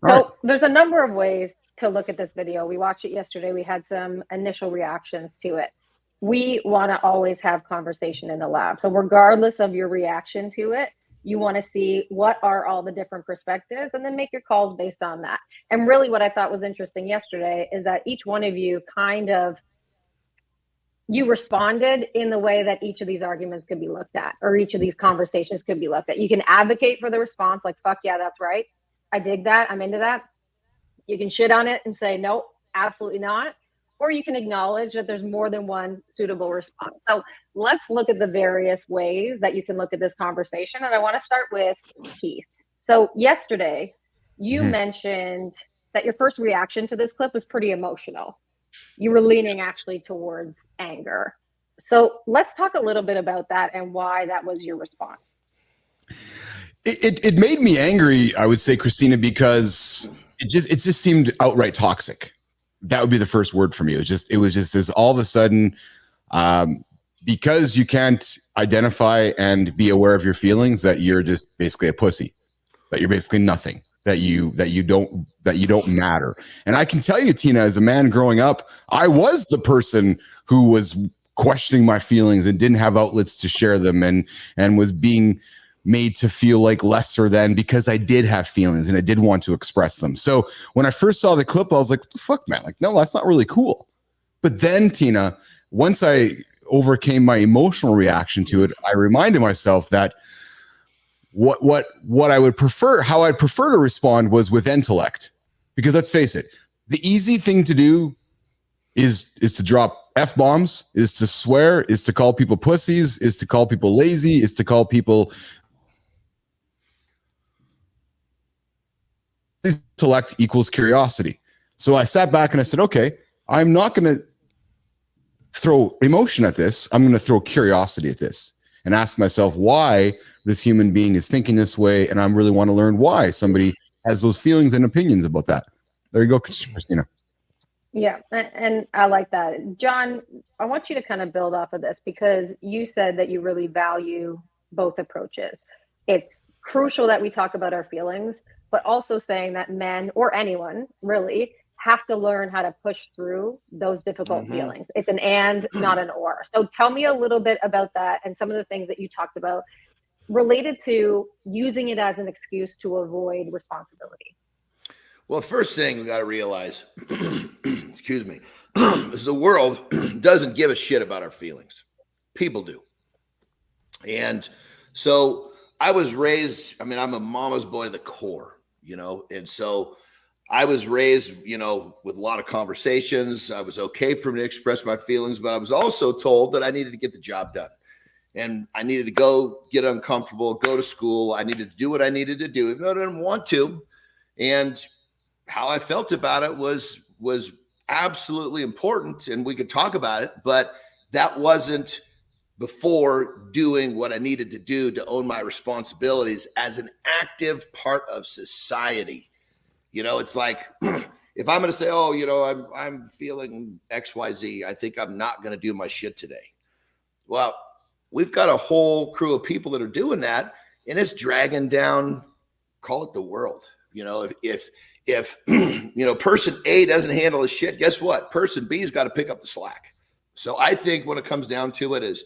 S2: So there's a number of ways to look at this video. We watched it yesterday. We had some initial reactions to it. We want to always have conversation in the lab. So regardless of your reaction to it, you want to see what are all the different perspectives and then make your calls based on that. And really what I thought was interesting yesterday is that each one of you you responded in the way that each of these arguments could be looked at, or each of these conversations could be looked at. You can advocate for the response, like, fuck yeah, that's right. I dig that. I'm into that. You can shit on it and say, no, absolutely not. Or you can acknowledge that there's more than one suitable response. So let's look at the various ways that you can look at this conversation. And I want to start with Keith. So yesterday, you mentioned that your first reaction to this clip was pretty emotional. You were leaning actually towards anger. So let's talk a little bit about that and why that was your response.
S1: It made me angry, I would say, Christina, because it just seemed outright toxic. That would be the first word for me. It was just this all of a sudden, because you can't identify and be aware of your feelings, that you're just basically a pussy, that you're basically nothing, that you don't matter. And I can tell you, Tina, as a man growing up, I was the person who was questioning my feelings and didn't have outlets to share them, and was being made to feel like lesser than, because I did have feelings and I did want to express them. So when I first saw the clip, I was like, what the fuck, man? Like, no, that's not really cool. But then, Tina, once I overcame my emotional reaction to it, I reminded myself that what I would prefer, how I'd prefer to respond was with intellect. Because let's face it, the easy thing to do is to drop F-bombs, is to swear, is to call people pussies, is to call people lazy, is to call people intellect equals curiosity. So I sat back and I said, okay, I'm not going to throw emotion at this. I'm going to throw curiosity at this and ask myself why this human being is thinking this way. And I really want to learn why somebody has those feelings and opinions about that. There you go, Christina.
S2: Yeah, and I like that. Jon, I want you to kind of build off of this because you said that you really value both approaches. It's crucial that we talk about our feelings, but also saying that men or anyone really have to learn how to push through those difficult feelings. It's an and, not an or. So tell me a little bit about that and some of the things that you talked about related to using it as an excuse to avoid responsibility.
S3: Well, first thing we got to realize, excuse me, is the world doesn't give a shit about our feelings. People do. And so I was raised, I mean, I'm a mama's boy to the core, you know, and so I was raised, you know, with a lot of conversations. I was okay for me to express my feelings, but I was also told that I needed to get the job done. And I needed to go get uncomfortable, go to school. I needed to do what I needed to do, even though I didn't want to. And how I felt about it was absolutely important, and we could talk about it, but that wasn't before doing what I needed to do to own my responsibilities as an active part of society. You know, it's like if I'm going to say, oh, you know, I'm feeling XYZ, I think I'm not going to do my shit today. Well, we've got a whole crew of people that are doing that, and it's dragging down, call it the world. You know, if you know, person A doesn't handle his shit, guess what? Person B's got to pick up the slack. So I think when it comes down to it is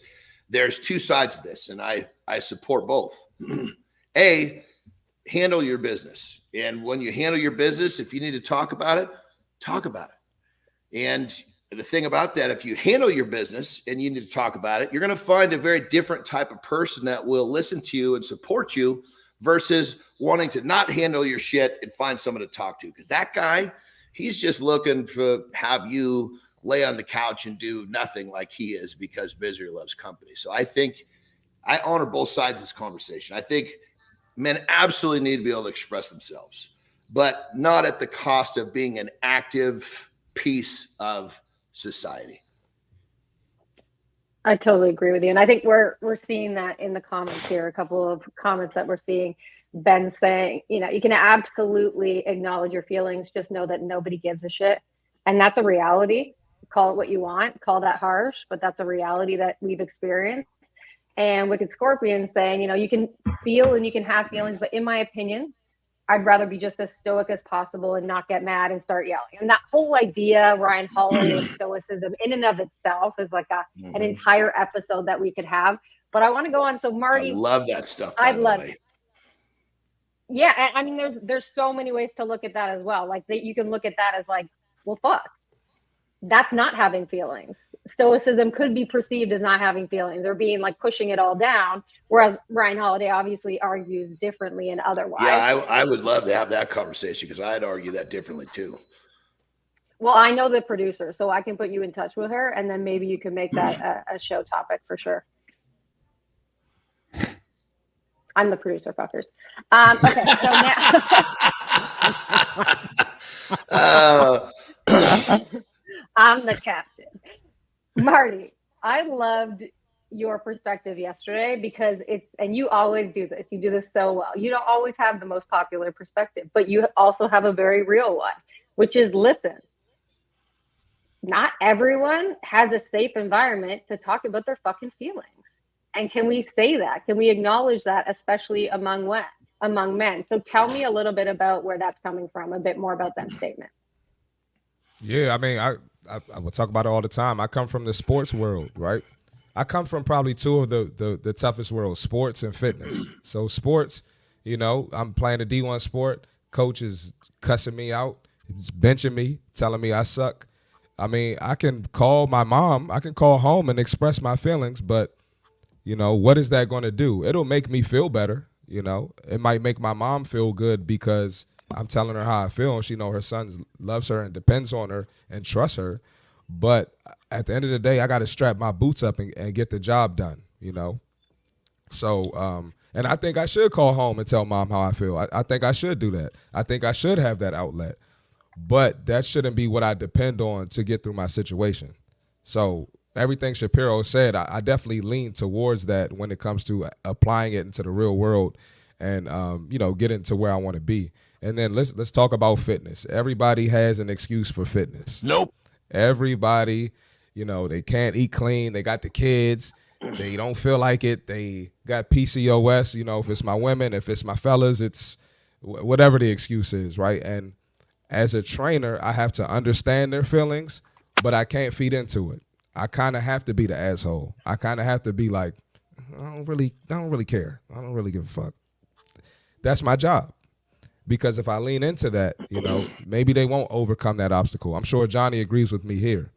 S3: there's two sides of this, and I support both. A, handle your business. And when you handle your business, if you need to talk about it, talk about it. And the thing about that, if you handle your business and you need to talk about it, you're going to find a very different type of person that will listen to you and support you versus wanting to not handle your shit and find someone to talk to. Because that guy, he's just looking to have you lay on the couch and do nothing like he is because misery loves company. So I think I honor both sides of this conversation. I think men absolutely need to be able to express themselves, but not at the cost of being an active piece of society.
S2: I totally agree with you. And I think we're seeing that in the comments here, a couple of comments that we're seeing. Ben saying, you know, you can absolutely acknowledge your feelings, just know that nobody gives a shit. And that's a reality. Call it what you want, call that harsh, but that's a reality that we've experienced. And Wicked Scorpion saying, you know, you can feel and you can have feelings, but in my opinion, I'd rather be just as stoic as possible and not get mad and start yelling. And that whole idea, Ryan Holiday, stoicism in and of itself is like an entire episode that we could have. But I want to go on. So Marty,
S3: I love that stuff.
S2: I love it. Yeah, I mean, there's so many ways to look at that as well. Like you can look at that as like, well, fuck. That's not having feelings. Stoicism could be perceived as not having feelings or being like pushing it all down. Whereas Ryan Holiday obviously argues differently and otherwise.
S3: Yeah, I would love to have that conversation because I'd argue that differently too.
S2: Well, I know the producer, so I can put you in touch with her, and then maybe you can make that a show topic for sure. I'm the producer, fuckers. Okay, so now I'm the captain. Marty, I loved your perspective yesterday because and you always do this. You do this so well. You don't always have the most popular perspective, but you also have a very real one, which is listen. Not everyone has a safe environment to talk about their fucking feelings. And can we say that? Can we acknowledge that, especially among men? So tell me a little bit about where that's coming from, a bit more about that statement.
S4: Yeah, I mean, I will talk about it all the time. I come from the sports world, right? I come from probably two of the toughest worlds, sports and fitness. So sports, you know, I'm playing a D1 sport. Coach is cussing me out, he's benching me, telling me I suck. I mean, I can call my mom, I can call home and express my feelings, but you know, what is that going to do? It'll make me feel better. You know, it might make my mom feel good because I'm telling her how I feel and she knows her son loves her and depends on her and trusts her. But at the end of the day, I got to strap my boots up and get the job done, you know? So, and I think I should call home and tell mom how I feel. I think I should do that. I think I should have that outlet. But that shouldn't be what I depend on to get through my situation. So everything Shapiro said, I definitely lean towards that when it comes to applying it into the real world and, you know, getting to where I want to be. And then let's talk about fitness. Everybody has an excuse for fitness.
S1: Nope.
S4: Everybody, you know, they can't eat clean. They got the kids. They don't feel like it. They got PCOS. You know, if it's my women, if it's my fellas, it's whatever the excuse is, right? And as a trainer, I have to understand their feelings, but I can't feed into it. I kind of have to be the asshole. I kind of have to be like, I don't really care. I don't really give a fuck. That's my job. Because if I lean into that, you know, maybe they won't overcome that obstacle. I'm sure Johnny agrees with me here.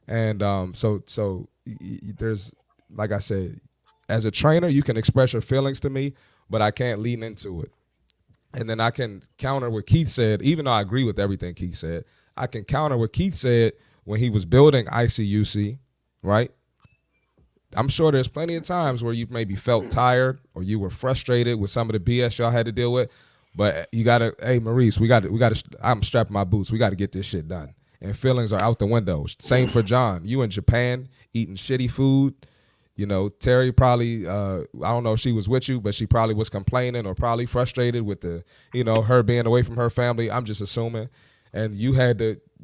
S4: And so there's, like I said, as a trainer, you can express your feelings to me, but I can't lean into it. And then I can counter what Keith said, even though I agree with everything Keith said. I can counter what Keith said when he was building ICUC, right? I'm sure there's plenty of times where you maybe felt tired or you were frustrated with some of the BS y'all had to deal with. But you gotta, hey Maurice, we gotta. I'm strapping my boots. We gotta get this shit done. And feelings are out the window. Same for John. You in Japan eating shitty food. You know, Terry probably, I don't know if she was with you, but she probably was complaining or probably frustrated with the, you know, her being away from her family. I'm just assuming. And you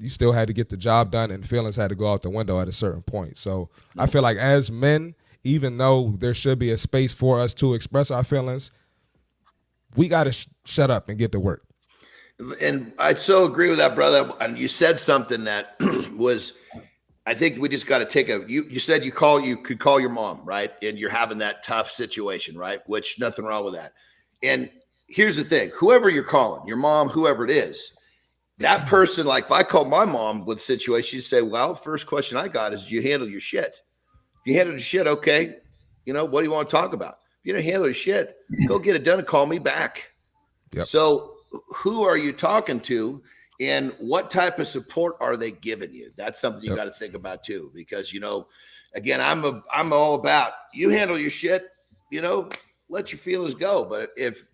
S4: still had to get the job done, and feelings had to go out the window at a certain point. So I feel like as men, even though there should be a space for us to express our feelings, we got to shut up and get to work.
S3: And I so agree with that, brother. And you said something that was, I think we just got to take you said you could call your mom, right? And you're having that tough situation, right? Which nothing wrong with that. And here's the thing, whoever you're calling, your mom, whoever it is, that person, like if I call my mom with a situation, she'd say, well, first question I got is, did you handle your shit? If you handled your shit, okay. You know, what do you want to talk about? If you didn't handle your shit, go get it done and call me back.
S4: Yep.
S3: So who are you talking to, and what type of support are they giving you? That's something you got to think about too, because, you know, again, I'm all about you handle your shit, you know, let your feelings go. But if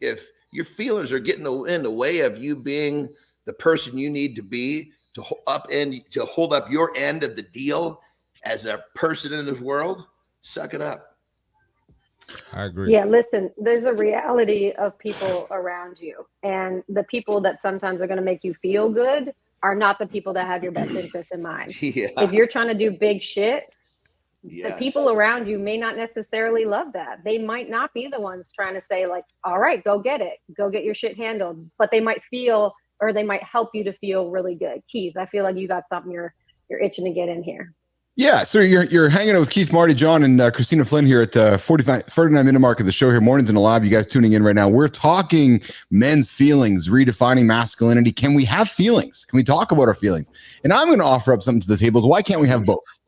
S3: your feelings are getting in the way of you being the person you need to be to hold up your end of the deal as a person in this world, suck it up.
S4: I agree.
S2: Yeah, listen, there's a reality of people around you, and the people that sometimes are going to make you feel good are not the people that have your best interest in mind.
S3: Yeah.
S2: If you're trying to do big shit,
S3: yes,
S2: the people around you may not necessarily love that. They might not be the ones trying to say like, all right, go get it, go get your shit handled. But they might feel, or they might help you to feel really good. Keith, I feel like you got something you're itching to get in here.
S1: Yeah, so you're hanging out with Keith, Marty, John, and Christina Flynn here at 49-minute mark of the show here. Mornings in the lab. You guys tuning in right now. We're talking men's feelings, redefining masculinity. Can we have feelings? Can we talk about our feelings? And I'm going to offer up something to the table. Why can't we have both?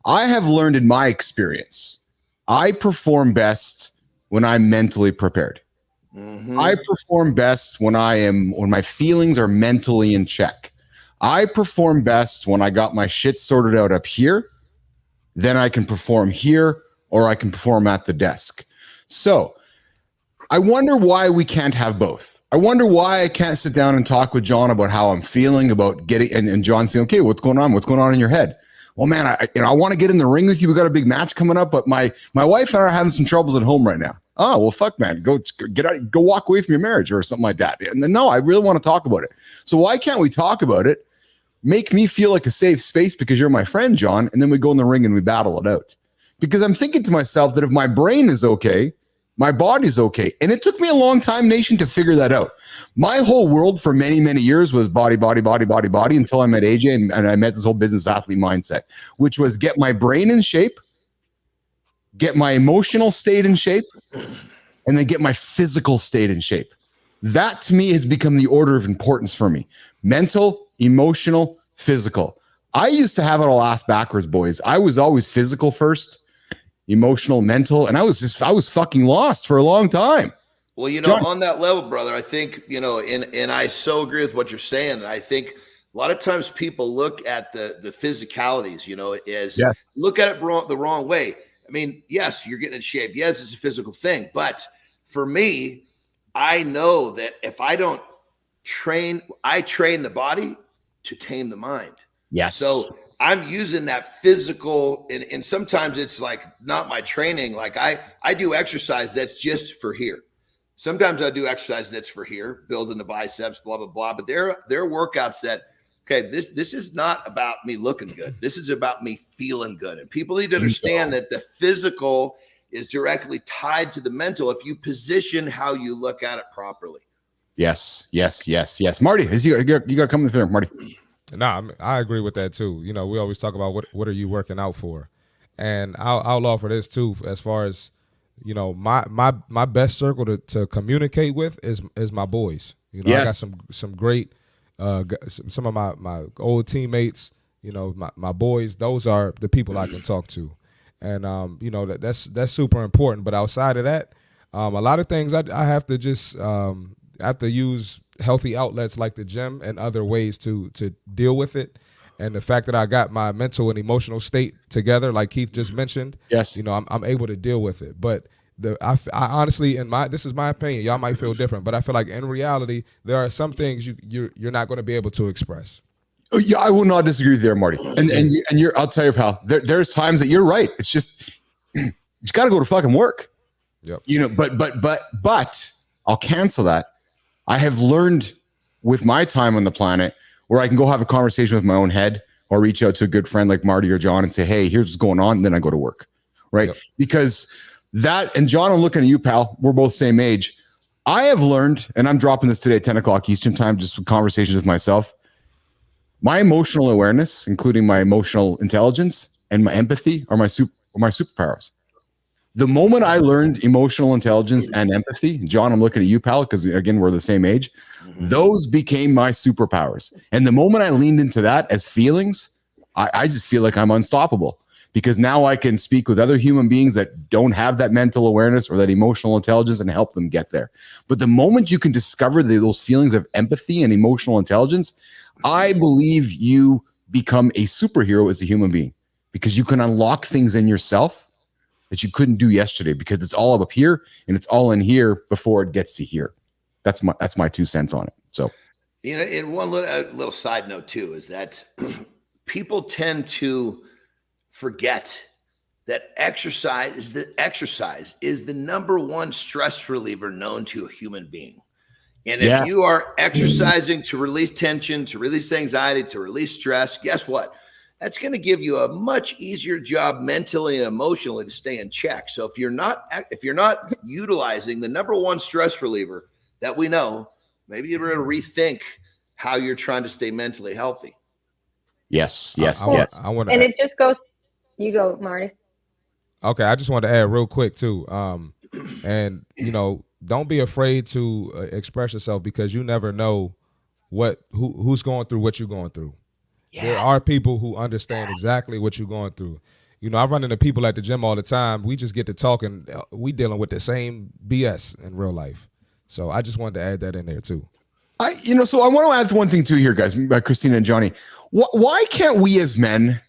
S1: I have learned in my experience, I perform best when I'm mentally prepared. Mm-hmm. I perform best when my feelings are mentally in check. I perform best when I got my shit sorted out up here. Then I can perform here, or I can perform at the desk. So I wonder why we can't have both. I wonder why I can't sit down and talk with John about how I'm feeling about getting, and John saying, okay, what's going on? What's going on in your head? Well, man, I want to get in the ring with you. We got a big match coming up, but my wife and I are having some troubles at home right now. Oh, well, fuck, man, go walk away from your marriage or something like that. And then, no, I really want to talk about it. So why can't we talk about it? Make me feel like a safe space because you're my friend, John, and then we go in the ring and we battle it out. Because I'm thinking to myself that if my brain is okay, my body's okay. And it took me a long time, Nation, to figure that out. My whole world for many, many years was body, body, body, body, body until I met AJ and I met this whole business athlete mindset, which was get my brain in shape, get my emotional state in shape, and then get my physical state in shape. That to me has become the order of importance for me. Mental, emotional, physical. I used to have it all ass backwards, boys. I was always physical first, emotional, mental, and I was fucking lost for a long time.
S3: Well, you know, John, on that level, brother, I think, you know, and I so agree with what you're saying. I think A lot of times people look at the physicalities, as
S1: Yes.
S3: look at it the wrong way. I mean, yes, you're getting in shape. Yes, it's a physical thing. But for me, I know that if I don't train the body to tame the mind.
S1: Yes.
S3: So I'm using that physical, and sometimes it's like not my training. Like I do exercise that's just for here. Sometimes I do exercise that's for here, building the biceps, blah, blah, blah. But there are workouts that, okay, this is not about me looking good. This is about me feeling good. And people need to understand that the physical is directly tied to the mental if you position how you look at it properly.
S1: Yes. Marty, you got coming through, Marty.
S4: No, I agree with that too. We always talk about what are you working out for, and I'll offer this too. As far as my best circle to communicate with is my boys. I got some great some of my old teammates. My boys. Those are the people I can talk to, and that's super important. But outside of that, a lot of things I have to just I have to use healthy outlets like the gym and other ways to deal with it. And the fact that I got my mental and emotional state together, like Keith just mentioned,
S1: yes,
S4: I'm able to deal with it. But I honestly, this is my opinion, y'all might feel different, but I feel like in reality, there are some things you're not going to be able to express.
S1: Yeah, I will not disagree with you there, Marty. And you're, I'll tell you, pal, there's times that you're right. It's just, you just got to go to fucking work.
S4: Yep.
S1: But I'll cancel that. I have learned with my time on the planet where I can go have a conversation with my own head or reach out to a good friend like Marty or John and say, hey, here's what's going on. And then I go to work. Right. Yep. Because that, and John, I'm looking at you, pal. We're both same age. I have learned, and I'm dropping this today at 10 o'clock Eastern time, just with conversations with myself. My emotional awareness, including my emotional intelligence and my empathy, are my superpowers. The moment I learned emotional intelligence and empathy, John, I'm looking at you, pal, because again, we're the same age. Those became my superpowers. And the moment I leaned into that as feelings, I just feel like I'm unstoppable because now I can speak with other human beings that don't have that mental awareness or that emotional intelligence and help them get there. But the moment you can discover those feelings of empathy and emotional intelligence, I believe you become a superhero as a human being because you can unlock things in yourself that you couldn't do yesterday because it's all up here and it's all in here before it gets to here. That's my 2 cents on it. So,
S3: and one little side note too, is that people tend to forget that exercise is the number one stress reliever known to a human being. And if you are exercising to release tension, to release anxiety, to release stress, guess what? That's going to give you a much easier job mentally and emotionally to stay in check. So if you're not utilizing the number one stress reliever that we know, maybe you're going to rethink how you're trying to stay mentally healthy.
S1: Yes.
S4: I want to.
S2: And it just goes. You go, Marty.
S4: Okay, I just want to add real quick too. And don't be afraid to express yourself because you never know who's going through what you're going through. Yes. There are people who understand exactly what you're going through. I run into people at the gym all the time. We just get to talking. We dealing with the same BS in real life. So I just wanted to add that in there too.
S1: So I want to add one thing too here, guys, Christina and Johnny. Why can't we as men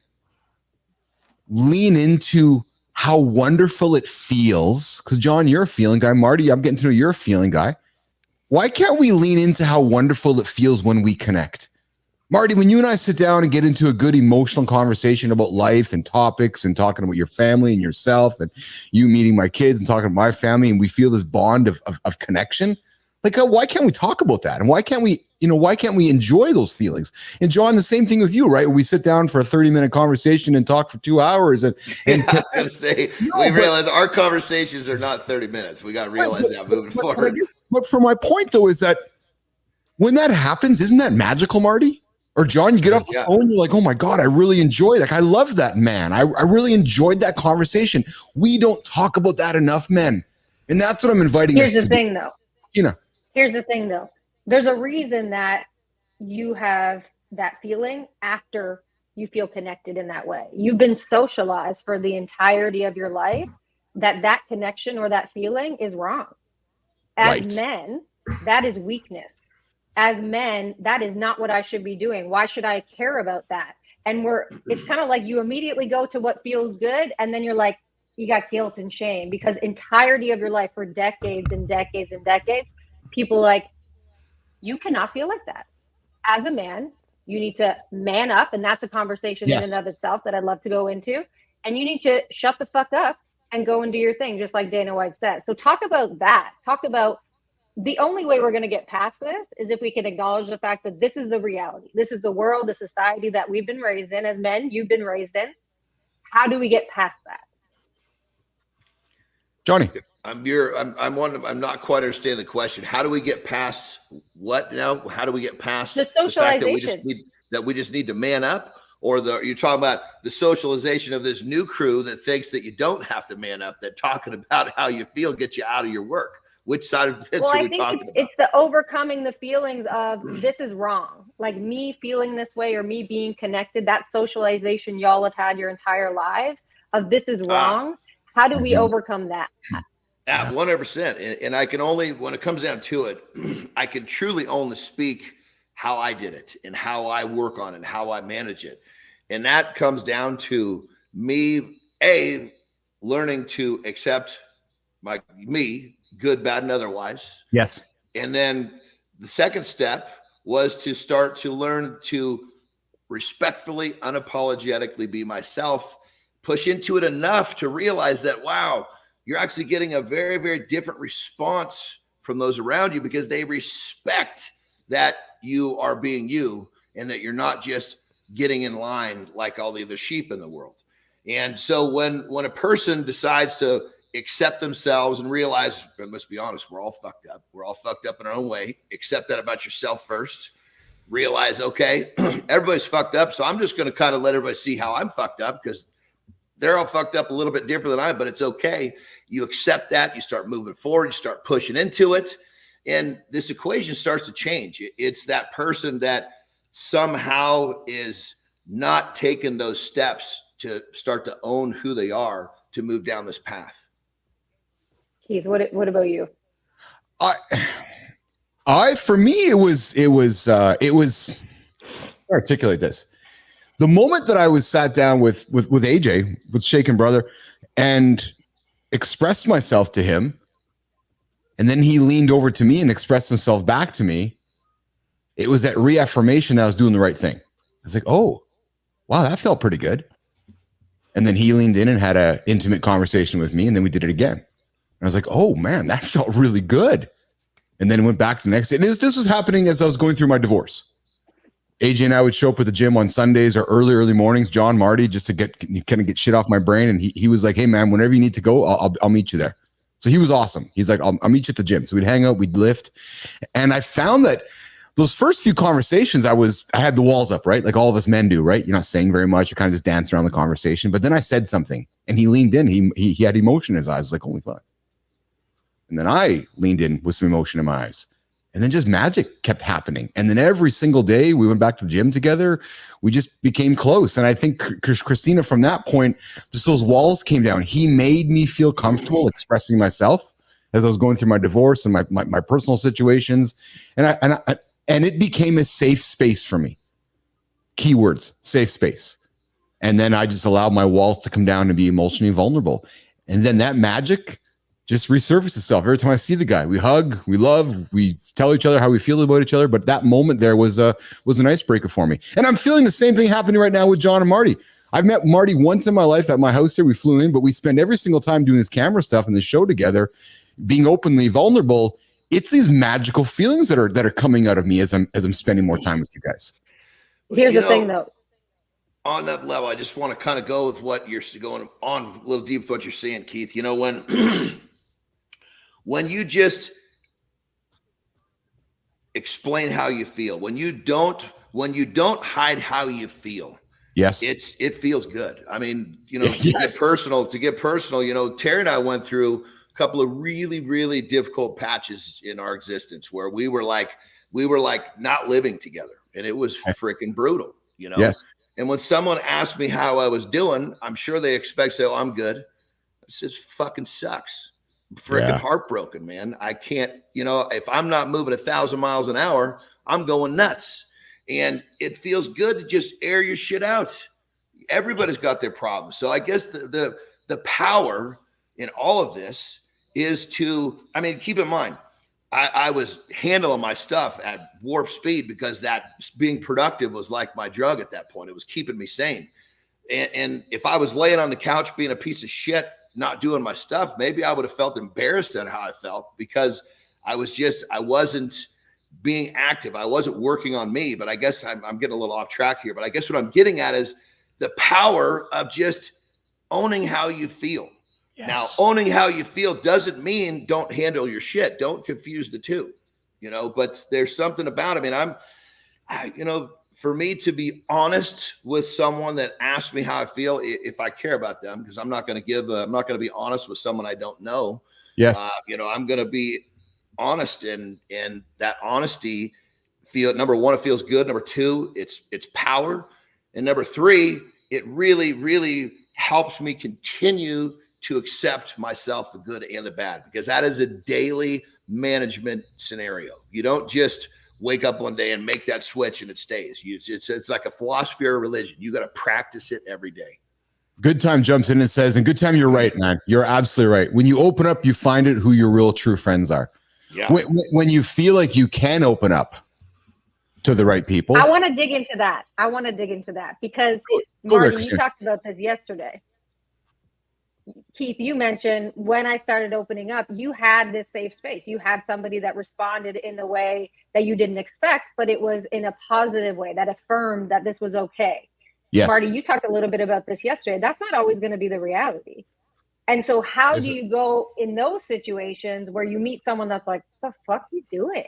S1: lean into how wonderful it feels? Because John, you're a feeling guy. Marty, I'm getting to know you're a feeling guy. Why can't we lean into how wonderful it feels when we connect? Marty, when you and I sit down and get into a good emotional conversation about life and topics and talking about your family and yourself and you meeting my kids and talking to my family and we feel this bond of connection, like why can't we talk about that? And why can't we enjoy those feelings? And John, the same thing with you, right? We sit down for a 30-minute conversation and talk for 2 hours. And
S3: I gotta say, we realize our conversations are not 30 minutes. We got to realize that moving forward.
S1: But for my point though, is that when that happens, isn't that magical, Marty? Or John, you get off the phone, you're like, oh my God, I really enjoyed I love that man. I really enjoyed that conversation. We don't talk about that enough, men. And that's what I'm inviting us to.
S2: Here's the thing though. There's a reason that you have that feeling after you feel connected in that way. You've been socialized for the entirety of your life that connection or that feeling is wrong. As men, that is weakness. as men, that is not what I should be doing. Why should I care about that? And it's kind of like you immediately go to what feels good. And then you're like, you got guilt and shame, because entirety of your life for decades and decades and decades, people like, you cannot feel like that. As a man, you need to man up. And that's a conversation in and of itself that I'd love to go into. And you need to shut the fuck up and go and do your thing, just like Dana White said. So talk about that. Talk about the only way we're going to get past this is if we can acknowledge the fact that this is the reality. This is the world, the society that we've been raised in as men, you've been raised in. How do we get past that?
S1: Johnny.
S3: I'm not quite understanding the question. How do we get past what now? How do we get past
S2: the socialization?
S3: The fact that we just need to man up? Or you're talking about the socialization of this new crew that thinks that you don't have to man up, that talking about how you feel gets you out of your work. Which side of the fence are we talking about?
S2: It's the overcoming the feelings of this is wrong. Like me feeling this way or me being connected, that socialization y'all have had your entire lives of this is wrong. How do we overcome that?
S3: 100%. And I can only, when it comes down to it, I can truly only speak how I did it and how I work on it and how I manage it. And that comes down to me, learning to accept me, good, bad, and otherwise.
S1: Yes.
S3: And then the second step was to start to learn to respectfully, unapologetically be myself, push into it enough to realize that, wow, you're actually getting a very, very different response from those around you because they respect that you are being you and that you're not just getting in line like all the other sheep in the world. And so when a person decides to accept themselves and realize, let's be honest, we're all fucked up. We're all fucked up in our own way. Accept that about yourself first. Realize, okay, everybody's fucked up. So I'm just going to kind of let everybody see how I'm fucked up because they're all fucked up a little bit different than I am, but it's okay. You accept that. You start moving forward. You start pushing into it. And this equation starts to change. It's that person that somehow is not taking those steps to start to own who they are to move down this path.
S2: Keith, what about you?
S1: For me, it was articulate this. The moment that I was sat down with AJ, with Shaken Brother, and expressed myself to him, and then he leaned over to me and expressed himself back to me, it was that reaffirmation that I was doing the right thing. I was like, oh, wow, that felt pretty good. And then he leaned in and had an intimate conversation with me, and then we did it again. And I was like, oh, man, that felt really good. And then went back to the next day. And this was happening as I was going through my divorce. AJ and I would show up at the gym on Sundays or early mornings, John, Marty, just to get shit off my brain. And he was like, hey, man, whenever you need to go, I'll meet you there. So he was awesome. He's like, I'll meet you at the gym. So we'd hang out, we'd lift. And I found that those first few conversations, I had the walls up, right? Like all of us men do, right? You're not saying very much. You kind of just dance around the conversation. But then I said something and he leaned in. He had emotion in his eyes. Like, holy fuck. And then I leaned in with some emotion in my eyes. And then just magic kept happening. And then every single day we went back to the gym together. We just became close. And I think Christina, from that point, just those walls came down. He made me feel comfortable expressing myself as I was going through my divorce and my personal situations. And it became a safe space for me. Keywords, safe space. And then I just allowed my walls to come down and be emotionally vulnerable. And then that magic just resurface itself. Every time I see the guy, we hug, we love, we tell each other how we feel about each other. But that moment there was an icebreaker for me. And I'm feeling the same thing happening right now with John and Marty. I've met Marty once in my life at my house here. We flew in, but we spend every single time doing this camera stuff and the show together, being openly vulnerable. It's these magical feelings that are coming out of me as I'm spending more time with you guys.
S2: Here's the thing, though.
S3: On that level, I just want to kind of go with what you're going on a little deep with what you're saying, Keith. You know, when you just explain how you feel, when you don't hide how you feel,
S1: yes,
S3: it feels good. I mean, you know, to get personal, you know, Terry and I went through a couple of really, really difficult patches in our existence where we were like not living together, and it was freaking brutal, you know.
S1: Yes.
S3: And when someone asked me how I was doing, I'm sure they expect to say, oh, I'm good. It just fucking sucks. I'm freaking heartbroken, man. I can't, you know, if I'm not moving 1,000 miles an hour, I'm going nuts. And it feels good to just air your shit out. Everybody's got their problems. So I guess the power in all of this is to, I mean, keep in mind, I was handling my stuff at warp speed because that being productive was like my drug at that point. It was keeping me sane. And if I was laying on the couch being a piece of shit, not doing my stuff, maybe I would have felt embarrassed at how I felt because I wasn't being active. I wasn't working on me. But I guess I'm getting a little off track here. But I guess what I'm getting at is the power of just owning how you feel. Yes. Now, owning how you feel doesn't mean don't handle your shit. Don't confuse the two, but there's something about it. I mean, for me to be honest with someone that asks me how I feel, if I care about them, because I'm not going to be honest with someone I don't know.
S1: Yes.
S3: I'm going to be honest, and that honesty number one, it feels good. Number two, it's power. And number three, it really, really helps me continue to accept myself, the good and the bad, because that is a daily management scenario. You don't just wake up one day and make that switch and it stays. It's like a philosophy or a religion. You got to practice it every day.
S1: Good Time jumps in and says, and Good Time, you're right, man. You're absolutely right. When you open up, you find it who your real true friends are.
S3: Yeah.
S1: When you feel like you can open up to the right people.
S2: I want to dig into that. Because Marty, you talked about this yesterday. Keith, you mentioned when I started opening up, you had this safe space. You had somebody that responded in the way that you didn't expect, but it was in a positive way that affirmed that this was okay.
S1: Yes.
S2: Marty, you talked a little bit about this yesterday. That's not always going to be the reality. And so how do you go in those situations where you meet someone that's like, what the fuck are you doing?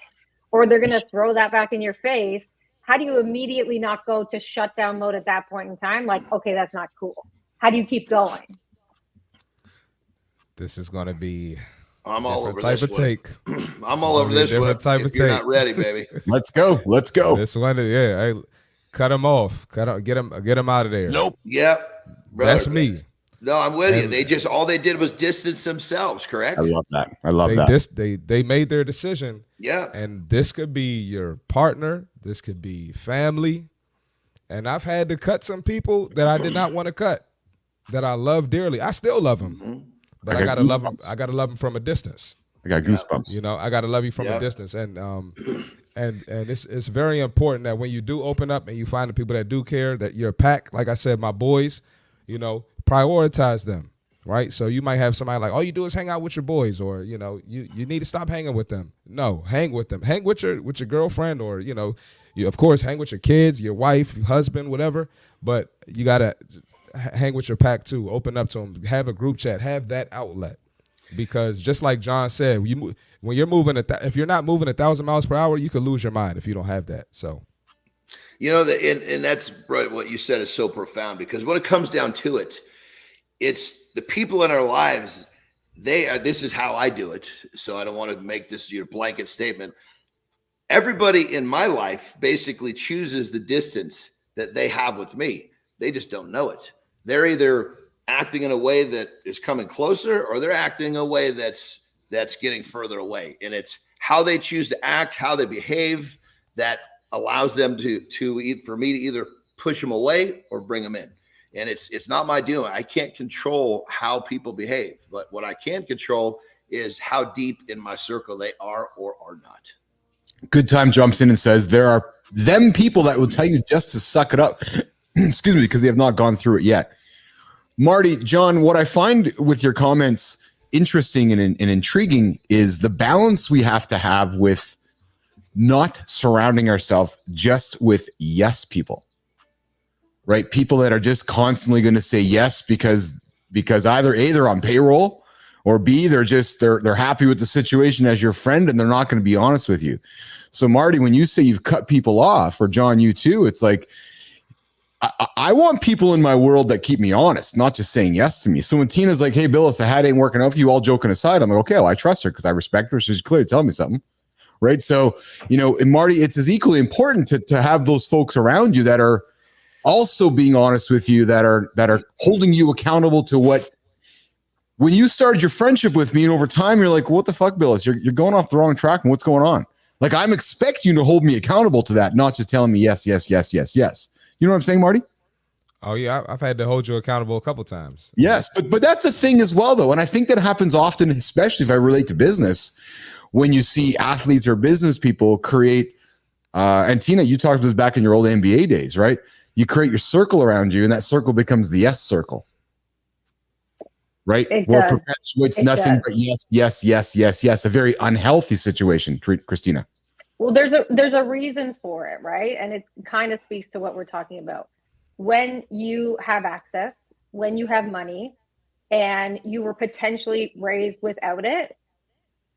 S2: Or they're going to throw that back in your face. How do you immediately not go to shutdown mode at that point in time? Like, okay, that's not cool. How do you keep going?
S4: This is going to be
S3: I'm all over
S4: type
S3: this
S4: of
S3: one.
S4: take.
S3: I'm all over this one.
S4: Type of
S3: if you're
S4: take.
S3: not ready, baby.
S1: Let's go.
S4: This one, hey, cut them off. Get them out of there.
S3: Nope. Yep. Brother,
S4: that's me.
S3: No, I'm with you. They all they did was distance themselves, correct?
S1: I love that.
S4: They made their decision.
S3: Yeah.
S4: And this could be your partner. This could be family. And I've had to cut some people that I did not want to cut, that I love dearly. I still love them. Mm-hmm. But I gotta love them. I gotta love them from a distance.
S1: I got goosebumps.
S4: I gotta love you from a distance, and it's very important that when you do open up and you find the people that do care, that you're a pack. Like I said, my boys, prioritize them, right? So you might have somebody like, all you do is hang out with your boys, or you need to stop hanging with them. No, hang with them. Hang with your girlfriend, or you of course hang with your kids, your wife, your husband, whatever. But you gotta hang with your pack too. Open up to them. Have a group chat. Have that outlet, because just like John said, when you're moving if you're not moving 1,000 miles per hour, you could lose your mind if you don't have that. So,
S3: and that's right. What you said is so profound, because when it comes down to it, it's the people in our lives. This is how I do it. So I don't want to make this your blanket statement. Everybody in my life basically chooses the distance that they have with me. They just don't know it. They're either acting in a way that is coming closer, or they're acting in a way that's getting further away. And it's how they choose to act, how they behave, that allows them for me to either push them away or bring them in. And it's not my doing. I can't control how people behave, but what I can control is how deep in my circle they are or are not.
S1: Good Time jumps in and says, there are them people that will tell you just to suck it up. Excuse me, because they have not gone through it yet. Marty, John, what I find with your comments interesting and intriguing is the balance we have to have with not surrounding ourselves just with yes people, right? People that are just constantly going to say yes because either A, they're on payroll, or B, they're happy with the situation as your friend and they're not going to be honest with you. So Marty, when you say you've cut people off, or John, you too, it's like, I want people in my world that keep me honest, not just saying yes to me. So when Tina's like, hey, Bilous, the hat ain't working out for you, all joking aside, I'm like, okay, well, I trust her because I respect her. She's clearly telling me something, right? So, and Marty, it's as equally important to have those folks around you that are also being honest with you, that are holding you accountable to what, when you started your friendship with me and over time, you're like, what the fuck, Bilous, you're going off the wrong track, and what's going on? Like I'm expecting you to hold me accountable to that, not just telling me yes, yes, yes, yes, yes. You know what I'm saying, Marty?
S4: Oh yeah, I've had to hold you accountable a couple times.
S1: Yes, but that's the thing as well, though, and I think that happens often, especially if I relate to business, when you see athletes or business people create. And Tina, you talked about this back in your old NBA days, right? You create your circle around you, and that circle becomes the yes circle, right? Where it perpetuates nothing but yes, yes, yes, yes, yes. A very unhealthy situation, Christina.
S2: Well, there's a reason for it, right? And it kind of speaks to what we're talking about. When you have access, when you have money, and you were potentially raised without it,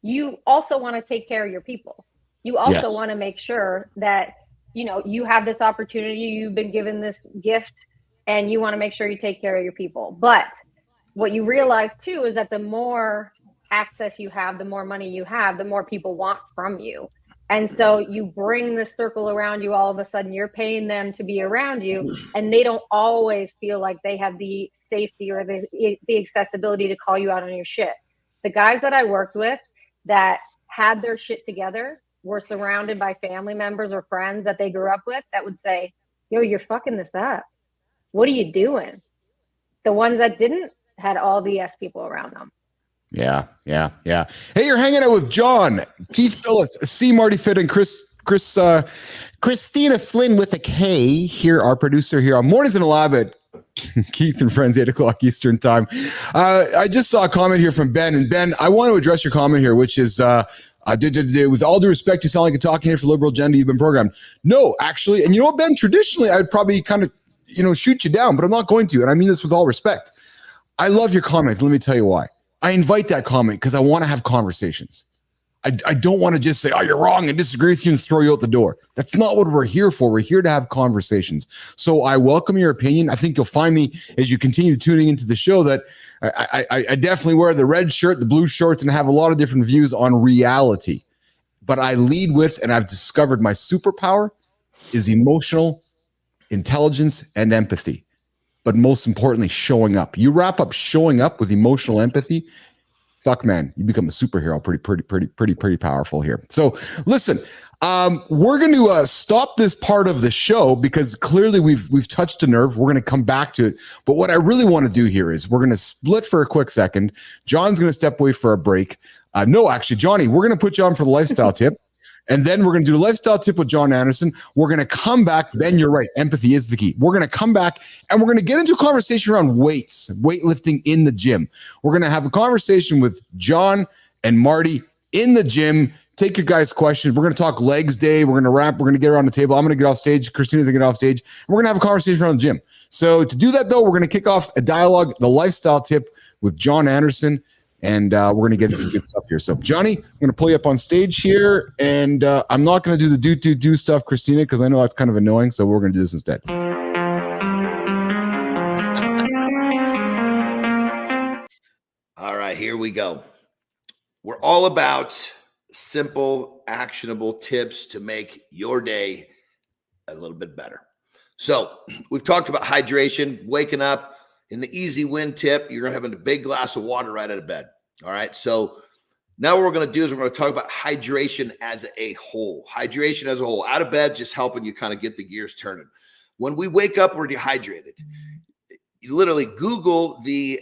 S2: you also want to take care of your people. You also want to make sure that, you know, you have this opportunity, you've been given this gift, and you want to make sure you take care of your people. But what you realize too is that the more access you have, the more money you have, the more people want from you. And so you bring this circle around you, all of a sudden you're paying them to be around you, and they don't always feel like they have the safety or the accessibility to call you out on your shit. The guys that I worked with that had their shit together were surrounded by family members or friends that they grew up with that would say, yo, you're fucking this up. What are you doing? The ones that didn't had all the yes people around them.
S1: Yeah. Hey, you're hanging out with Jon, Keith Bilous, C. Marty Fitt, and Christina Flynn with a K here, our producer here on Mornings in the Lab at Keith and Friends, 8 o'clock Eastern time. I just saw a comment here from Ben, and Ben, I want to address your comment here, which is, with all due respect, you sound like a talking head for liberal agenda. You've been programmed. No, actually, and you know what, Ben, traditionally, I'd probably kind of, shoot you down, but I'm not going to, and I mean this with all respect. I love your comments. Let me tell you why. I invite that comment because I want to have conversations. I don't want to just say, oh, you're wrong and disagree with you and throw you out the door. That's not what we're here for. We're here to have conversations. So I welcome your opinion. I think you'll find me as you continue tuning into the show that I definitely wear the red shirt, the blue shorts, and have a lot of different views on reality. But I lead with, and I've discovered my superpower is emotional intelligence and empathy. But most importantly, showing up. You wrap up showing up with emotional empathy, fuck man, you become a superhero. Pretty powerful here. So listen, we're going to stop this part of the show because clearly we've touched a nerve. We're going to come back to it. But what I really want to do here is we're going to split for a quick second. John's going to step away for a break. No, actually, Johnny, we're going to put you on for the lifestyle tip. And then we're going to do a lifestyle tip with Jon Andersen. We're going to come back. Ben, you're right. Empathy is the key. We're going to come back and we're going to get into a conversation around weights, weightlifting in the gym. We're going to have a conversation with Jon and Marty in the gym. Take your guys' questions. We're going to talk legs day. We're going to wrap. We're going to get around the table. I'm going to get off stage. Christina's going to get off stage. And we're going to have a conversation around the gym. So to do that, though, we're going to kick off a dialogue, the lifestyle tip with Jon Andersen. And we're going to get into some good stuff here. So, Johnny, I'm going to pull you up on stage here. And I'm not going to do the do stuff, Christina, because I know that's kind of annoying. So we're going to do this instead.
S3: All right, here we go. We're all about simple, actionable tips to make your day a little bit better. So we've talked about hydration, waking up. In the easy win tip, you're going to have a big glass of water right out of bed. All right. So now what we're going to do is we're going to talk about hydration as a whole. Hydration as a whole. Out of bed, just helping you kind of get the gears turning. When we wake up, we're dehydrated. You literally Google the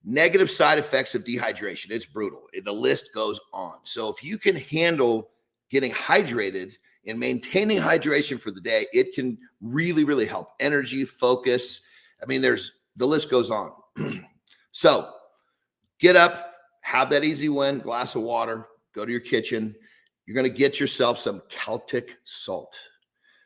S3: negative side effects of dehydration. It's brutal. The list goes on. So if you can handle getting hydrated and maintaining hydration for the day, it can really, really help. Energy, focus. I mean, the list goes on. So get up, have that easy win, glass of water, go to your kitchen. You're going to get yourself some Celtic salt.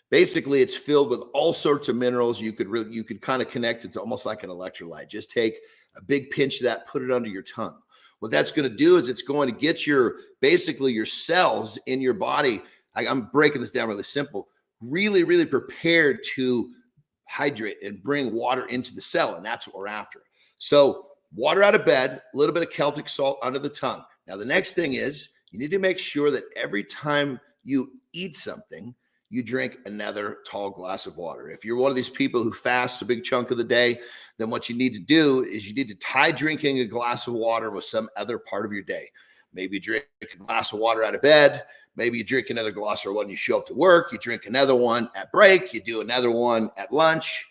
S3: Basically, it's filled with all sorts of minerals. You could kind of connect. It's almost like an electrolyte. Just take a big pinch of that, put it under your tongue. What that's going to do is it's going to get your cells in your body. I'm breaking this down really simple, really, really prepared to hydrate and bring water into the cell. And that's what we're after. So water out of bed, a little bit of Celtic salt under the tongue. Now, the next thing is you need to make sure that every time you eat something, you drink another tall glass of water. If you're one of these people who fasts a big chunk of the day, then what you need to do is you need to tie drinking a glass of water with some other part of your day. Maybe you drink a glass of water out of bed. Maybe you drink another glass of water when you show up to work. You drink another one at break. You do another one at lunch.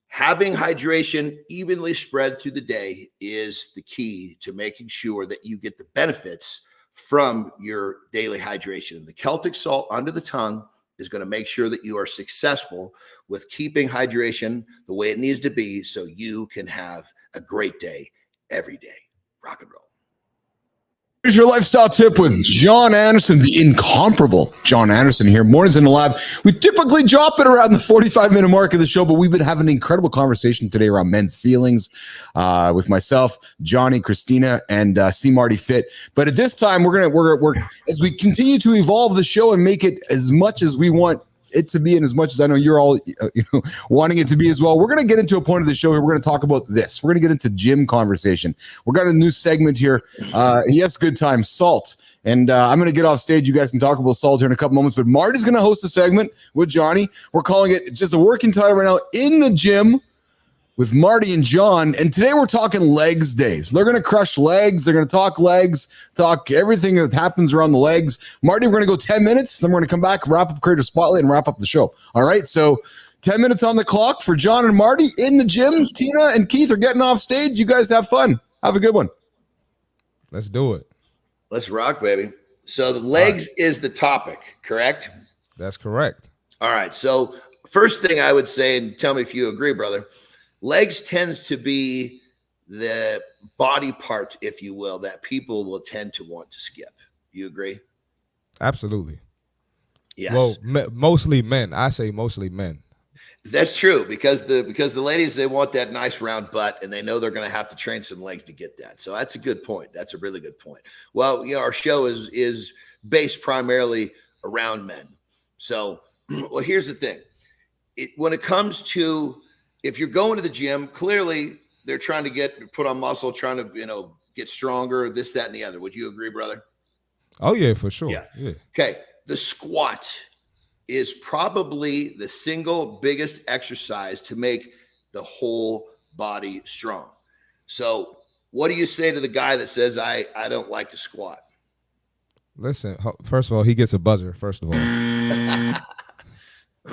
S3: Having hydration evenly spread through the day is the key to making sure that you get the benefits from your daily hydration. And the Celtic salt under the tongue is going to make sure that you are successful with keeping hydration the way it needs to be so you can have a great day every day. Rock and roll.
S1: Here's your lifestyle tip with Jon Andersen, the incomparable Jon Andersen here. Mornings in the lab. We typically drop it around the 45-minute mark of the show, but we've been having an incredible conversation today around men's feelings with myself, Johnny, Christina, and C Marty Fit. But at this time, we're as we continue to evolve the show and make it as much as we want it to be, and as much as I know you're all wanting it to be as well. We're going to get into a point of the show here. We're going to talk about this. We're going to get into gym conversation. We've got a new segment here. Yes, good time, salt. And I'm going to get off stage. You guys can talk about salt here in a couple moments, but Marty's going to host a segment with Johnny. We're calling it just a working title right now, In the Gym with Marty and Jon. And today we're talking legs days. They're going to crush legs. They're going to talk legs, talk everything that happens around the legs. Marty, we're going to go 10 minutes. Then we're going to come back, wrap up Creator Spotlight, and wrap up the show. All right. So 10 minutes on the clock for Jon and Marty in the gym. Tina and Keith are getting off stage. You guys have fun. Have a good one.
S4: Let's do it.
S3: Let's rock, baby. So the legs is the topic, correct?
S4: That's correct.
S3: All right. So first thing I would say, and tell me if you agree, brother, legs tends to be the body part, if you will, that people will tend to want to skip. You agree?
S4: Absolutely.
S3: Yes.
S4: Well, mostly men. I say mostly men.
S3: That's true because the ladies, they want that nice round butt and they know they're going to have to train some legs to get that. So that's a good point. That's a really good point. Well, our show is based primarily around men. So, well, here's the thing. When it comes to, if you're going to the gym, clearly they're trying to put on muscle, trying to, get stronger, this, that, and the other. Would you agree, brother?
S4: Oh, yeah, for sure.
S3: Yeah. Okay. The squat is probably the single biggest exercise to make the whole body strong. So what do you say to the guy that says, I don't like to squat?
S4: Listen, first of all, he gets a buzzer, first of all.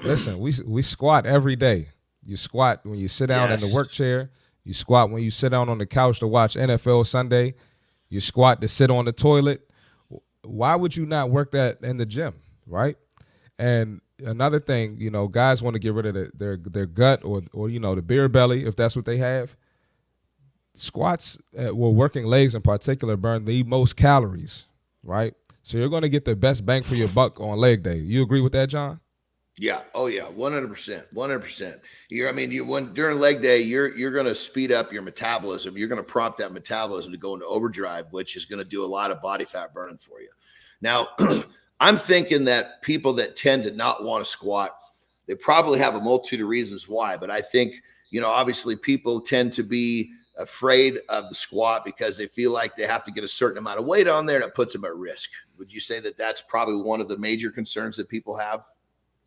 S4: Listen, we squat every day. You squat when you sit down in the work chair. You squat when you sit down on the couch to watch NFL Sunday. You squat to sit on the toilet. Why would you not work that in the gym, right? And another thing, guys want to get rid of their gut or the beer belly, if that's what they have. Squats, working legs in particular, burn the most calories, right? So you're going to get the best bang for your buck on leg day. You agree with that, Jon?
S3: Yeah. Oh yeah. 100%. 100%. During leg day, you're going to speed up your metabolism. You're going to prompt that metabolism to go into overdrive, which is going to do a lot of body fat burning for you. Now, I'm thinking that people that tend to not want to squat, they probably have a multitude of reasons why. But I think, obviously people tend to be afraid of the squat because they feel like they have to get a certain amount of weight on there and it puts them at risk. Would you say that that's probably one of the major concerns that people have?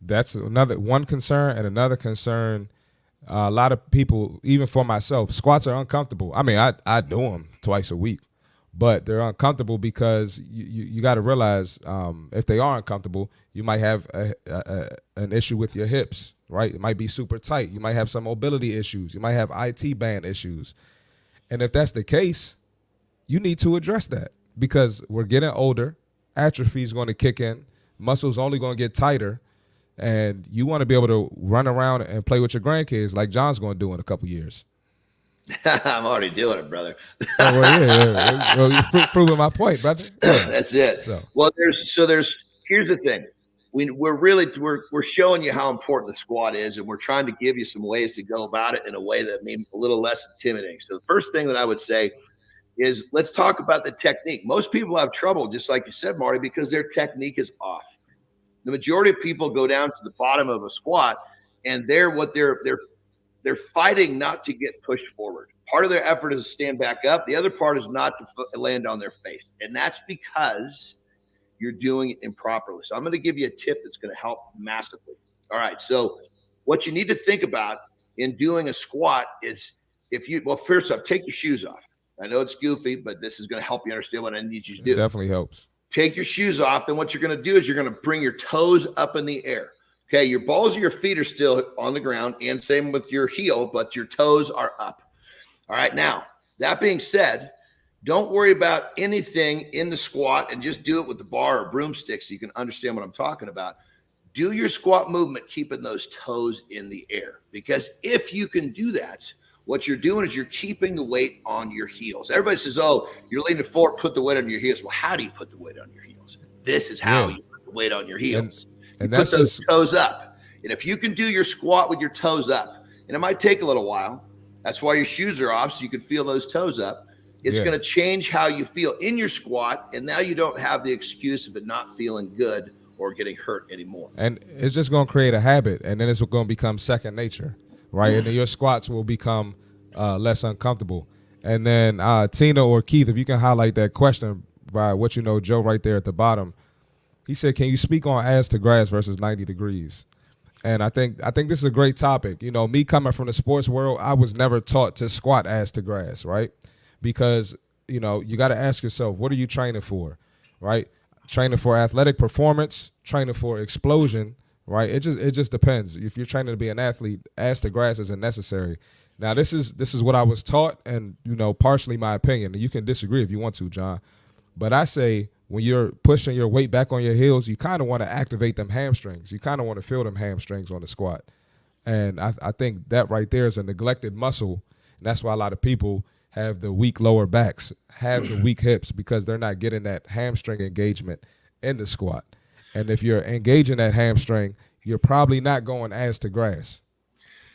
S4: That's one concern. And another concern, a lot of people, even for myself, squats are uncomfortable. I mean, I do them twice a week, but they're uncomfortable because you got to realize if they are uncomfortable, you might have an issue with your hips, right? It might be super tight. You might have some mobility issues. You might have IT band issues. And if that's the case, you need to address that because we're getting older. Atrophy is going to kick in. Muscles only going to get tighter. And you want to be able to run around and play with your grandkids like Jon's going to do in a couple years.
S3: I'm already doing it, brother.
S4: Oh, well, Well, you're proving my point, brother. Yeah.
S3: That's it. Here's the thing. We're showing you how important the squat is, and we're trying to give you some ways to go about it in a way that may be a little less intimidating. So the first thing that I would say is let's talk about the technique. Most people have trouble, just like you said, Marty, because their technique is off. The majority of people go down to the bottom of a squat, and they're fighting not to get pushed forward. Part of their effort is to stand back up. The other part is not to land on their face, and that's because you're doing it improperly. So I'm going to give you a tip that's going to help massively. All right. So what you need to think about in doing a squat is first off, take your shoes off. I know it's goofy, but this is going to help you understand what I need you to do.
S4: It definitely helps.
S3: Take your shoes off. Then what you're going to do is you're going to bring your toes up in the air. Okay, your balls of your feet are still on the ground, and same with your heel, but your toes are up. All right, now, that being said, don't worry about anything in the squat and just do it with the bar or broomstick so you can understand what I'm talking about. Do your squat movement keeping those toes in the air, because if you can do that, what you're doing is you're keeping the weight on your heels. Everybody says, oh, you're leaning forward, put the weight on your heels. Well, how do you put the weight on your heels? This is how you put the weight on your heels. And you put those toes up. And if you can do your squat with your toes up, and it might take a little while, that's why your shoes are off, so you can feel those toes up. It's going to change how you feel in your squat, and now you don't have the excuse of it not feeling good or getting hurt anymore.
S4: And it's just going to create a habit, and then it's going to become second nature, right? And then your squats will become less uncomfortable. And then Tina or Keith, if you can highlight that question by what you know, Joe right there at the bottom. He said, can you speak on ass to grass versus 90 degrees? And I think this is a great topic. You know, me coming from the sports world, I was never taught to squat ass to grass, right? Because, you know, you got to ask yourself, what are you training for, right? Training for athletic performance, training for explosion, right? It just depends. If you're training to be an athlete, ass to grass isn't necessary. Now, this is what I was taught, and, you know, partially my opinion. And you can disagree if you want to, John. But I say when you're pushing your weight back on your heels, you kind of want to activate them hamstrings. You kind of want to feel them hamstrings on the squat. And I think that right there is a neglected muscle. And that's why a lot of people have the weak lower backs, have the weak hips, because they're not getting that hamstring engagement in the squat. And if you're engaging that hamstring, you're probably not going ass to grass.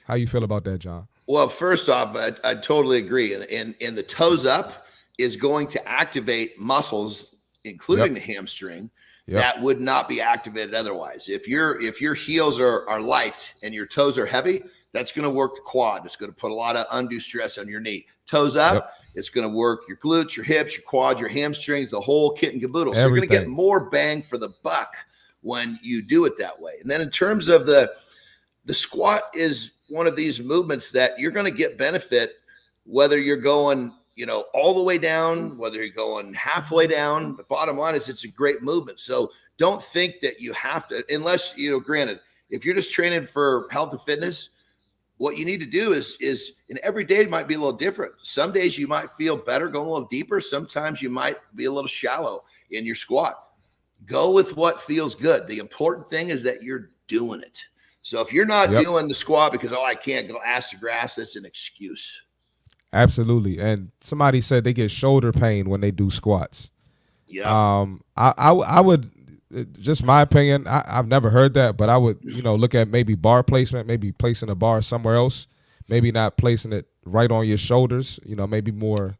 S4: How you feel about that, John?
S3: Well, first off, I totally agree. And the toes up is going to activate muscles, including the hamstring, that would not be activated otherwise. If your heels are light and your toes are heavy, that's going to work the quad. It's going to put a lot of undue stress on your knee. Toes up, it's going to work your glutes, your hips, your quads, your hamstrings, the whole kit and caboodle. So you're going to get more bang for the buck when you do it that way. And then in terms of the squat is one of these movements that you're going to get benefit whether you're going, you know, all the way down, whether you're going halfway down. The bottom line is it's a great movement. So don't think that you have to, unless, you know, granted, if you're just training for health and fitness, what you need to do is and every day might be a little different. Some days you might feel better going a little deeper. Sometimes you might be a little shallow in your squat. Go with what feels good. The important thing is that you're doing it. So if you're not doing the squat because, I can't go ass to grass, that's an excuse.
S4: Absolutely. And somebody said they get shoulder pain when they do squats. Yeah. I would, just my opinion, I've never heard that, but I would, you know, look at maybe bar placement, maybe placing a bar somewhere else, maybe not placing it right on your shoulders, you know, maybe more,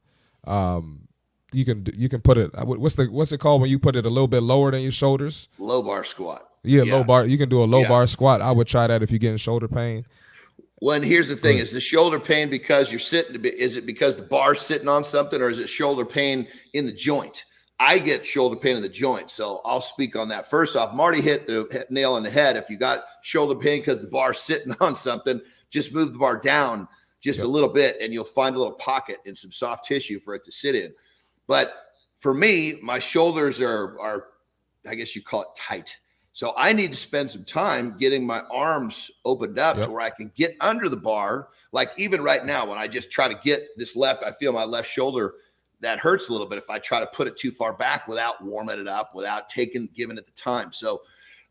S4: you can put it, what's it called when you put it a little bit lower than your shoulders?
S3: Low bar squat.
S4: Yeah, low bar. You can do a low bar squat. I would try that if you're getting shoulder pain.
S3: Well, and here's the thing: is the shoulder pain because you're sitting? Is it because the bar's sitting on something, or is it shoulder pain in the joint? I get shoulder pain in the joint, so I'll speak on that. First off, Marty hit the nail on the head. If you got shoulder pain because the bar's sitting on something, just move the bar down just a little bit, and you'll find a little pocket and some soft tissue for it to sit in. But for me, my shoulders are I guess you call it tight. So I need to spend some time getting my arms opened up to where I can get under the bar. Like even right now, when I just try to get this left, I feel my left shoulder, that hurts a little bit if I try to put it too far back without warming it up, without giving it the time. So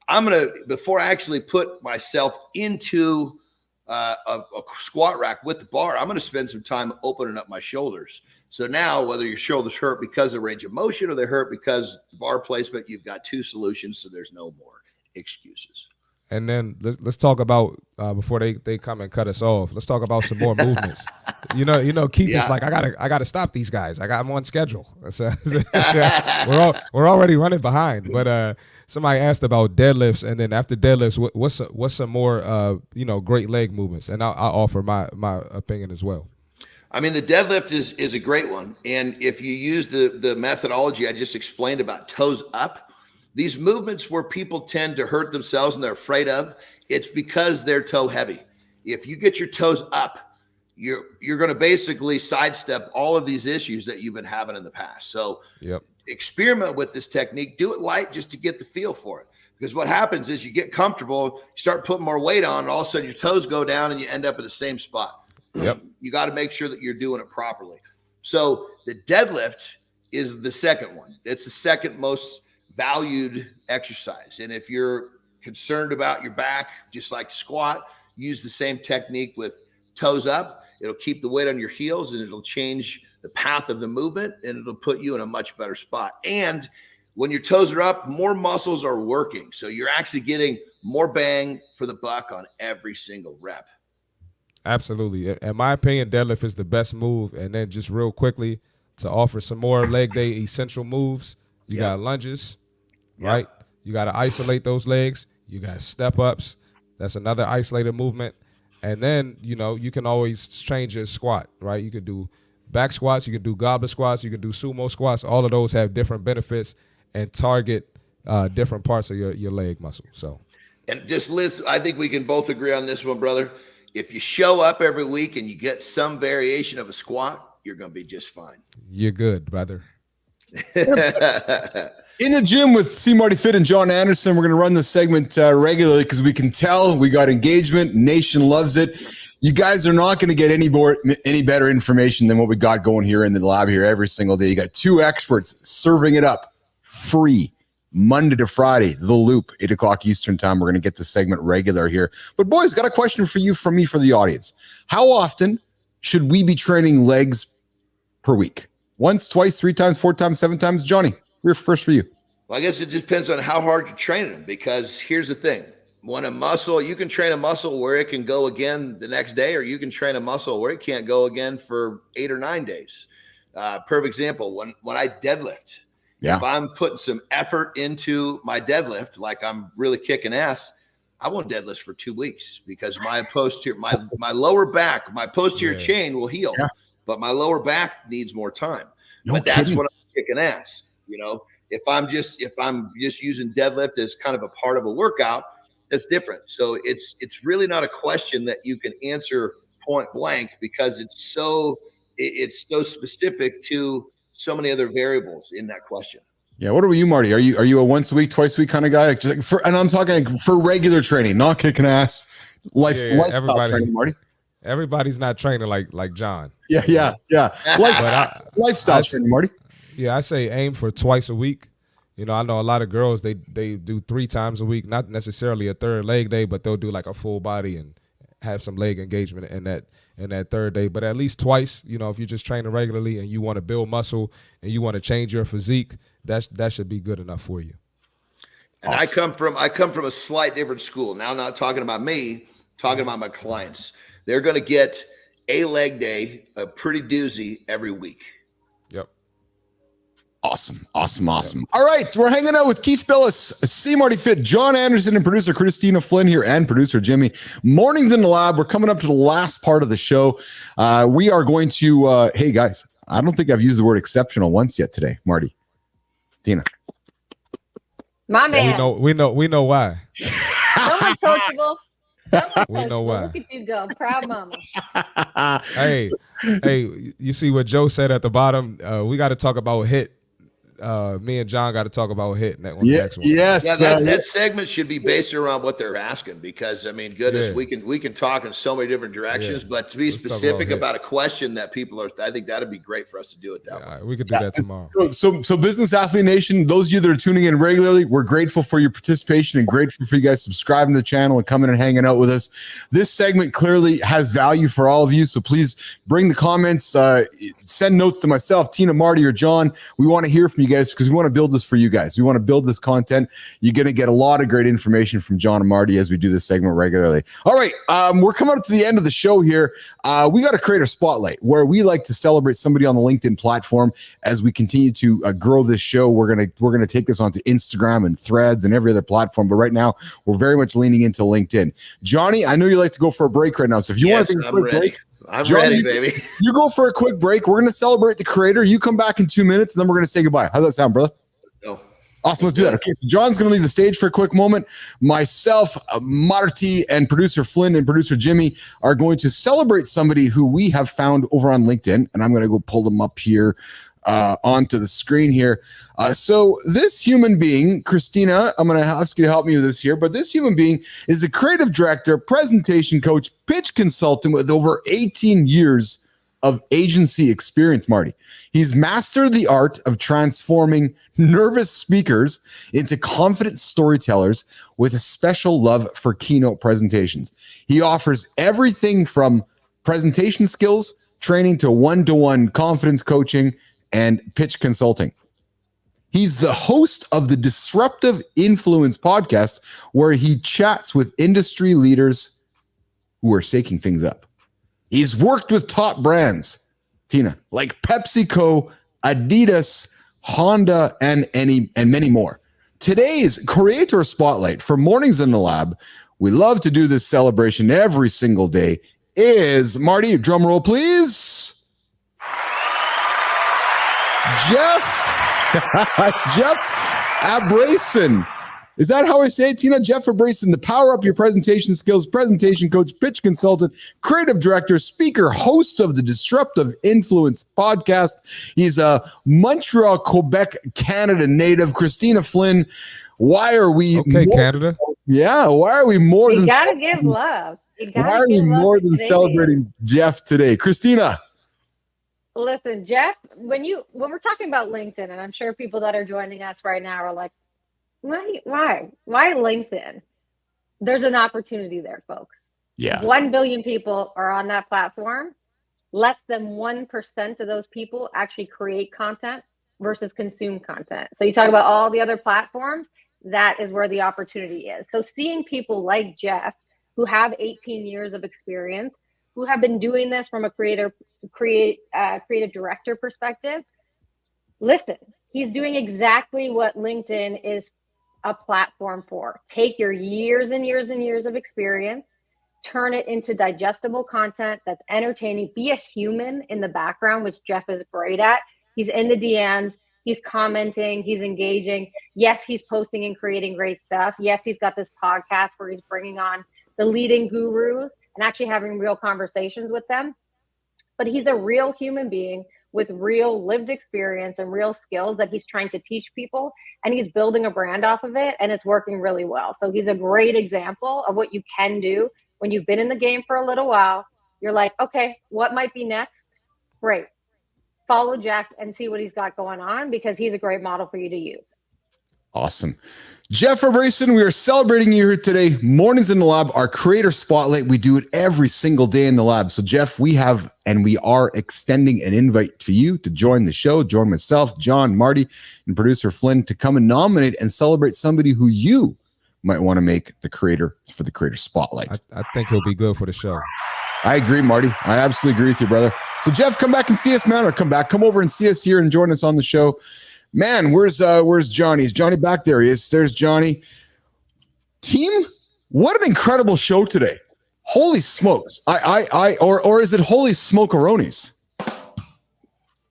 S3: I'm going to, before I actually put myself into a squat rack with the bar, I'm going to spend some time opening up my shoulders. So now whether your shoulders hurt because of range of motion or they hurt because bar placement, you've got two solutions. So there's no more excuses.
S4: And then let's talk about before they come and cut us off. Let's talk about some more movements. You know, Keith is like, I gotta stop these guys. I got them on schedule. We're already running behind. But somebody asked about deadlifts, and then after deadlifts, what's some more great leg movements? And I'll offer my opinion as well.
S3: I mean, the deadlift is a great one, and if you use the methodology I just explained about toes up. These movements where people tend to hurt themselves and they're afraid of, it's because they're toe heavy. If you get your toes up, you're going to basically sidestep all of these issues that you've been having in the past. So experiment with this technique, do it light just to get the feel for it. Because what happens is you get comfortable, you start putting more weight on, and all of a sudden your toes go down and you end up in the same spot. You got to make sure that you're doing it properly. So the deadlift is the second one. It's the second most valued exercise. And if you're concerned about your back, just like squat, use the same technique with toes up. It'll keep the weight on your heels and it'll change the path of the movement and it'll put you in a much better spot. And when your toes are up, more muscles are working. So you're actually getting more bang for the buck on every single rep.
S4: Absolutely. In my opinion, deadlift is the best move. And then just real quickly to offer some more leg day essential moves, you got lunges, right? You got to isolate those legs. You got step ups. That's another isolated movement. And then, you can always change your squat, right? You can do back squats. You can do goblet squats. You can do sumo squats. All of those have different benefits and target different parts of your leg muscle. So,
S3: and just listen, I think we can both agree on this one, brother. If you show up every week and you get some variation of a squat, you're going to be just fine.
S4: You're good, brother.
S1: In the gym with C. Marty Fit and Jon Andersen, we're going to run this segment regularly because we can tell we got engagement. Nation loves it. You guys are not going to get any better information than what we got going here in the lab here every single day. You got two experts serving it up free Monday to Friday. The Loop, 8 o'clock Eastern time. We're going to get this segment regular here. But boys, got a question for you from me for the audience. How often should we be training legs per week? Once, twice, 3 times, 4 times, 7 times? Johnny, we're first for you.
S3: Well, I guess it depends on how hard you're training them, because here's the thing. When a muscle, you can train a muscle where it can go again the next day, or you can train a muscle where it can't go again for 8 or 9 days. Perfect example, when I deadlift, if I'm putting some effort into my deadlift, like I'm really kicking ass, I won't deadlift for 2 weeks because my posterior, my lower back, my posterior chain will heal, but my lower back needs more time. But that's when I'm kicking ass. If I'm just using deadlift as kind of a part of a workout, that's different. So it's really not a question that you can answer point blank because it's so specific to so many other variables in that question.
S1: Yeah. What about you, Marty? Are you a once a week, twice a week kind of guy? And I'm talking for regular training, not kicking ass, lifestyle training, Marty.
S4: Everybody's not training like John.
S1: Yeah. Lifestyle training, Marty.
S4: Yeah, I say aim for twice a week. I know a lot of girls, they do 3 times a week, not necessarily a third leg day, but they'll do like a full body and have some leg engagement in that third day. But at least twice, if you're just training regularly and you want to build muscle and you want to change your physique, that should be good enough for you.
S3: And awesome. I come from a slight different school. Now, I'm not talking about me, talking about my clients. They're going to get a leg day, a pretty doozy every week.
S4: Yep.
S1: Awesome. All right, we're hanging out with Keith Bilous, C. Marty Fit, Jon Andersen, and producer Christina Flynn here, and producer Jimmy. Mornings in the lab. We're coming up to the last part of the show. We are going to, hey guys, I don't think I've used the word exceptional once yet today, Marty. Tina.
S2: My man.
S4: We know why.
S2: Someone's coachable.
S4: We know why.
S2: Look at you go, proud mama.
S4: Hey, you see what Joe said at the bottom? We got to talk about HIIT. Me and John got to talk about HIIT next one.
S1: Yes.
S3: That segment should be based around what they're asking, because goodness, we can talk in so many different directions, but to be specific about a question that people are, I think that'd be great for us to do it that way.
S4: We could do that tomorrow.
S1: So Business Athlete Nation, those of you that are tuning in regularly, we're grateful for your participation and grateful for you guys subscribing to the channel and coming and hanging out with us. This segment clearly has value for all of you, so please bring the comments, send notes to myself, Tina, Marty, or John. We want to hear from you guys because we want to build this for you guys. We want to build this content. You're going to get a lot of great information from John and Marty as we do this segment regularly. All right, we're coming up to the end of the show here. We got to create a spotlight where we like to celebrate somebody on the LinkedIn platform as we continue to grow this show. We're gonna take this onto Instagram and Threads and every other platform, but right now we're very much leaning into LinkedIn. Johnny, I know you like to go for a break right now, so if you want to take a quick break,
S3: I'm ready, baby.
S1: You go for a quick break. We're going to celebrate the creator. You come back in 2 minutes, and then we're going to say goodbye. How's that sound, brother?
S3: No.
S1: Awesome. Let's do that. Okay, so John's going to leave the stage for a quick moment. Myself, Marty, and producer Flynn and producer Jimmy are going to celebrate somebody who we have found over on LinkedIn, and I'm going to go pull them up here onto the screen here. So this human being, Christina, I'm going to ask you to help me with this here, but this human being is a creative director, presentation coach, pitch consultant with over 18 years of agency experience, Marty. He's mastered the art of transforming nervous speakers into confident storytellers with a special love for keynote presentations. He offers everything from presentation skills, training to one-to-one confidence coaching, and pitch consulting. He's the host of the Disruptive Influence podcast, where he chats with industry leaders who are shaking things up. He's worked with top brands, Tina, like PepsiCo, Adidas, Honda, and many more. Today's Creator Spotlight for Mornings in the Lab, we love to do this celebration every single day, is, Marty, drum roll, please. Jeff Abrason. Is that how I say it, Tina? Jeff Abrason, the Power Up Your Presentation Skills presentation coach, pitch consultant, creative director, speaker, host of the Disruptive Influence podcast. He's a Montreal, Quebec, Canada native. Christina Flynn, why are we
S4: Canada?
S1: Yeah, why are we more
S2: you
S1: than
S2: gotta give love.
S1: Why are we more than celebrating Jeff today? Christina.
S2: Listen, Jeff, when we're talking about LinkedIn, and I'm sure people that are joining us right now are like, why LinkedIn? There's an opportunity there, folks.
S1: Yeah.
S2: 1 billion people are on that platform. Less than 1% of those people actually create content versus consume content. So you talk about all the other platforms, that is where the opportunity is. So seeing people like Jeff, who have 18 years of experience, who have been doing this from a creative director perspective, listen, he's doing exactly what LinkedIn is a platform for. Take your years and years and years of experience, turn it into digestible content that's entertaining. Be a human in the background, which Jeff is great at. He's in the DMs, he's commenting, he's engaging. Yes, he's posting and creating great stuff. Yes, he's got this podcast where he's bringing on the leading gurus and actually having real conversations with them. But he's a real human being with real lived experience and real skills that he's trying to teach people, and he's building a brand off of it, and it's working really well. So he's a great example of what you can do when you've been in the game for a little while. You're like, okay, what might be next? Great. Follow Jeff and see what he's got going on, because he's a great model for you to use.
S1: Awesome. Jeff Abrason, we are celebrating you here today. Mornings in the Lab, our creator spotlight. We do it every single day in the lab. So Jeff, we are extending an invite to you to join the show, join myself, John, Marty, and producer Flynn to come and nominate and celebrate somebody who you might want to make the creator for the creator spotlight.
S4: I think he'll be good for the show.
S1: I agree, Marty. I absolutely agree with you, brother. So Jeff, come back and see us, man, or come over and see us here and join us on the show. Man, where's Johnny? Is Johnny back there? He is. There's Johnny. Team, what an incredible show today. Holy smokes. Or is it holy smoke-a-ronies?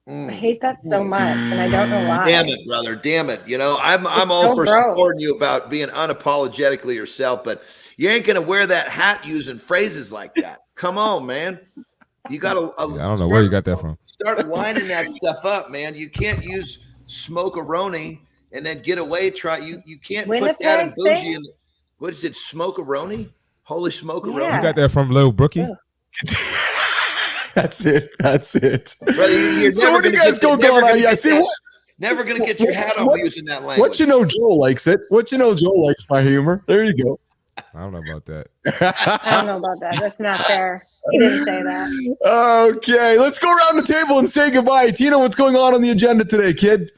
S2: I hate that so much, and I don't know why.
S3: Damn it, brother. Damn it. You know, I'm all for supporting you about being unapologetically yourself, but you ain't going to wear that hat using phrases like that. Come on, man. You got to.
S4: I don't know where you got that from.
S3: Start lining that stuff up, man. You can't use smoke-a-roni and then get away. You can't put that in bougie. And what is it? Smoke-a-roni? Holy smoke-a-roni.
S2: Yeah.
S4: You got that from Lil Brookie?
S1: That's it.
S3: Brother, you're
S1: so what do you guys going on? Yeah, see what?
S3: Never going to get your hat off using that language.
S1: What you know, Joel likes it. What you know, Joel likes my humor. There you go.
S4: I don't know about that.
S2: I don't know about that. That's not fair. He didn't say that.
S1: Okay, let's go around the table and say goodbye. Tina, what's going on the agenda today, kid?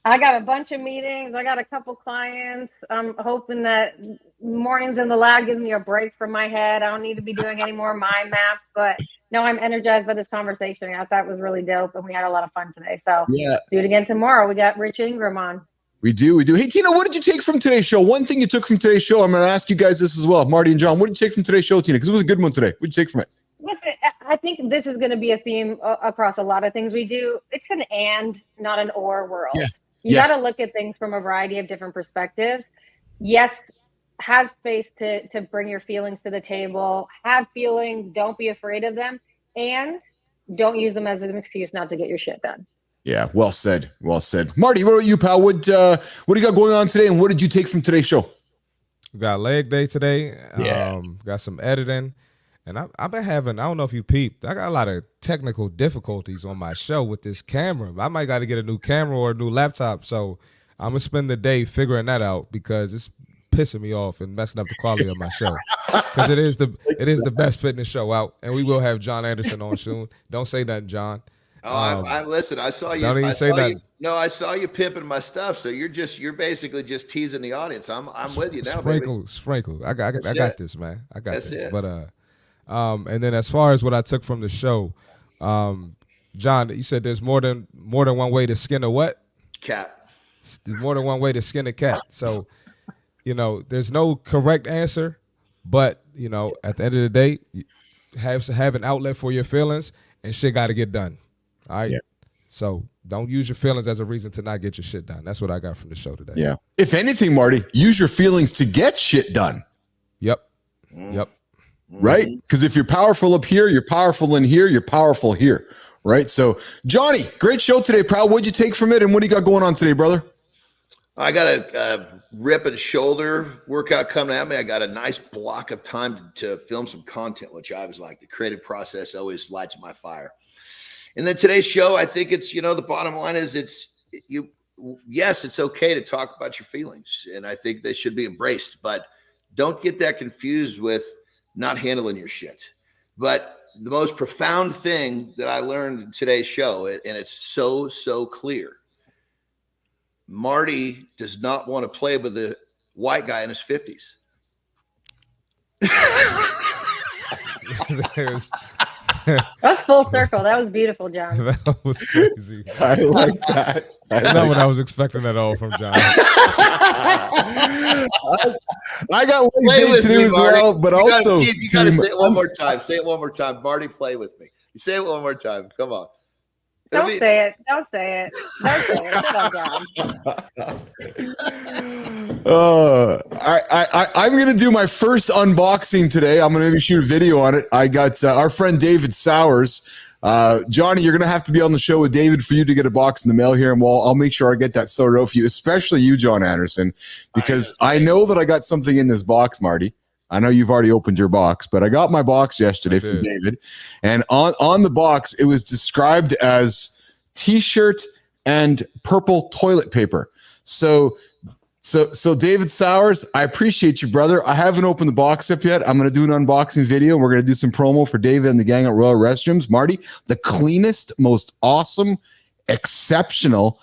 S2: I got a bunch of meetings. I got a couple clients. I'm hoping that Mornings in the Lab gives me a break from my head. I don't need to be doing any more mind maps, but no, I'm energized by this conversation. I thought it was really dope, and we had a lot of fun today. So let's do it again tomorrow. We got Rich Ingram on.
S1: We do. Hey, Tina, what did you take from today's show? One thing you took from today's show, I'm going to ask you guys this as well, Marty and John. What did you take from today's show, Tina? Because it was a good one today. What did you take from it?
S2: Listen, I think this is going to be a theme across a lot of things we do. It's an and, not an or world. You got to look at things from a variety of different perspectives. Yes, have space to bring your feelings to the table. Have feelings. Don't be afraid of them. And don't use them as an excuse not to get your shit done.
S1: Yeah, well said. Well said. Marty, what about you, pal? What do you got going on today, and what did you take from today's show?
S4: We got leg day today. Got some editing. And I've been having, I don't know if you peeped, I got a lot of technical difficulties on my show with this camera. I might got to get a new camera or a new laptop. So I'm going to spend the day figuring that out because it's pissing me off and messing up the quality of my show. Because it is the best fitness show out. And we will have Jon Andersen on soon. Don't say nothing, John.
S3: Oh, listen, I saw you.
S4: Don't even say that.
S3: No, I saw you pimping my stuff. So you're basically just teasing the audience. I'm with you now,
S4: Sprinkle. I got this, man. I got
S3: That's
S4: this.
S3: it.
S4: But and then as far as what I took from the show, John, you said there's more than one way to skin a what?
S3: Cat.
S4: There's more than one way to skin a cat. So, there's no correct answer, but at the end of the day, have an outlet for your feelings, and shit got to get done. All right. Yeah. So don't use your feelings as a reason to not get your shit done. That's what I got from the show today.
S1: Yeah. If anything, Marty, use your feelings to get shit done.
S4: Yep.
S1: Right? Because if you're powerful up here, you're powerful in here, you're powerful here. Right? So, Johnny, great show today, pal. What'd you take from it, and what do you got going on today, brother?
S3: I got a rip and shoulder workout coming at me. I got a nice block of time to film some content, which I was like. The creative process always lights my fire. And then today's show, I think it's, the bottom line is yes, it's okay to talk about your feelings. And I think they should be embraced, but don't get that confused with not handling your shit. But the most profound thing that I learned in today's show, and it's so, so clear. Marty does not want to play with a white guy in his 50s.
S2: That's full circle. That was beautiful, John.
S4: That was crazy.
S1: I like that.
S4: That's not what I was expecting at all from John.
S1: I got leg to do as well, but
S3: you
S1: also
S3: you gotta say it one more time. Say it one more time. Marty, play with me. You say it one more time. Come on.
S2: Don't say it. Don't say it. Don't say it.
S1: I'm going to do my first unboxing today. I'm going to maybe shoot a video on it. I got our friend David Sowers. Johnny, you're going to have to be on the show with David for you to get a box in the mail here, and I'll make sure I get that sorted out for you, especially you, Jon Andersen, because I know that I got something in this box, Marty. I know you've already opened your box, but I got my box yesterday from David, and on the box, it was described as T-shirt and purple toilet paper. So David Sowers, I appreciate you, brother. I haven't opened the box up yet. I'm going to do an unboxing video. We're going to do some promo for David and the gang at Royal Restrooms. Marty, the cleanest, most awesome, exceptional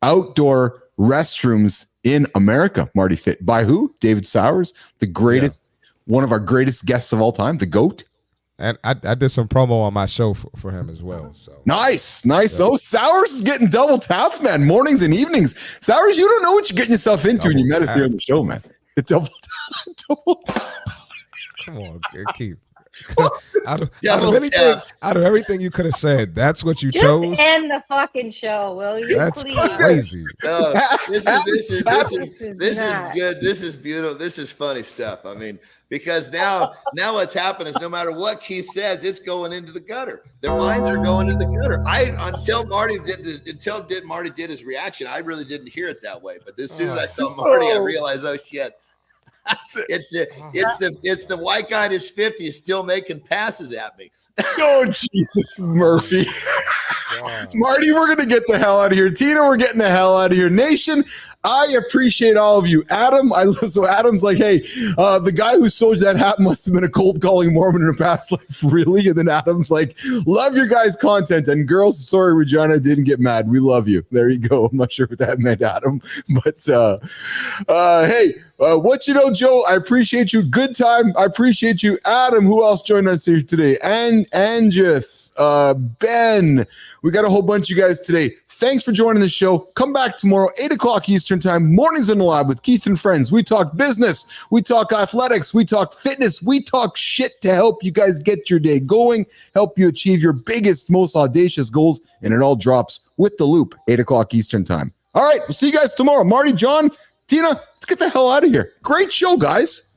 S1: outdoor restrooms in America. Marty Fit by who? David Sowers, the greatest, one of our greatest guests of all time, the GOAT.
S4: And I did some promo on my show for him as well. So
S1: nice. Oh, Sowers is getting double tapped, man. Mornings and evenings. Sowers, you don't know what you're getting yourself into when you met us here on the show, man. It's double tap.
S4: Come on, Keith. Out of everything you could have said, that's what you chose.
S2: Just end the fucking show, will you?
S4: That's
S2: please?
S4: Crazy.
S3: No, this is good. This is beautiful. This is funny stuff. I mean, because now what's happened is no matter what Keith says, it's going into the gutter. Their minds are going into the gutter. Until Marty did his reaction, I really didn't hear it that way. But as soon as I saw Marty, I realized, oh shit. It's the white guy in his 50s still making passes at me.
S1: Oh, Jesus, Murphy. Marty, we're going to get the hell out of here. Tina, we're getting the hell out of here. Nation, I appreciate all of you. Adam, so Adam's like, hey, the guy who sold you that hat must have been a cold calling Mormon in a past life, really? And then Adam's like, love your guys' content. And girls, sorry, Regina didn't get mad. We love you. There you go. I'm not sure what that meant, Adam. But hey, what you know, Joe, I appreciate you. Good time. I appreciate you. Adam, who else joined us here today? And Anjith, Ben. We got a whole bunch of you guys today. Thanks for joining the show. Come back tomorrow, 8 o'clock Eastern time, mornings in the lab with Keith and Friends. We talk business. We talk athletics. We talk fitness. We talk shit to help you guys get your day going, help you achieve your biggest, most audacious goals. And it all drops with the loop, 8 o'clock Eastern time. All right, we'll see you guys tomorrow. Marty, John, Tina, let's get the hell out of here. Great show, guys.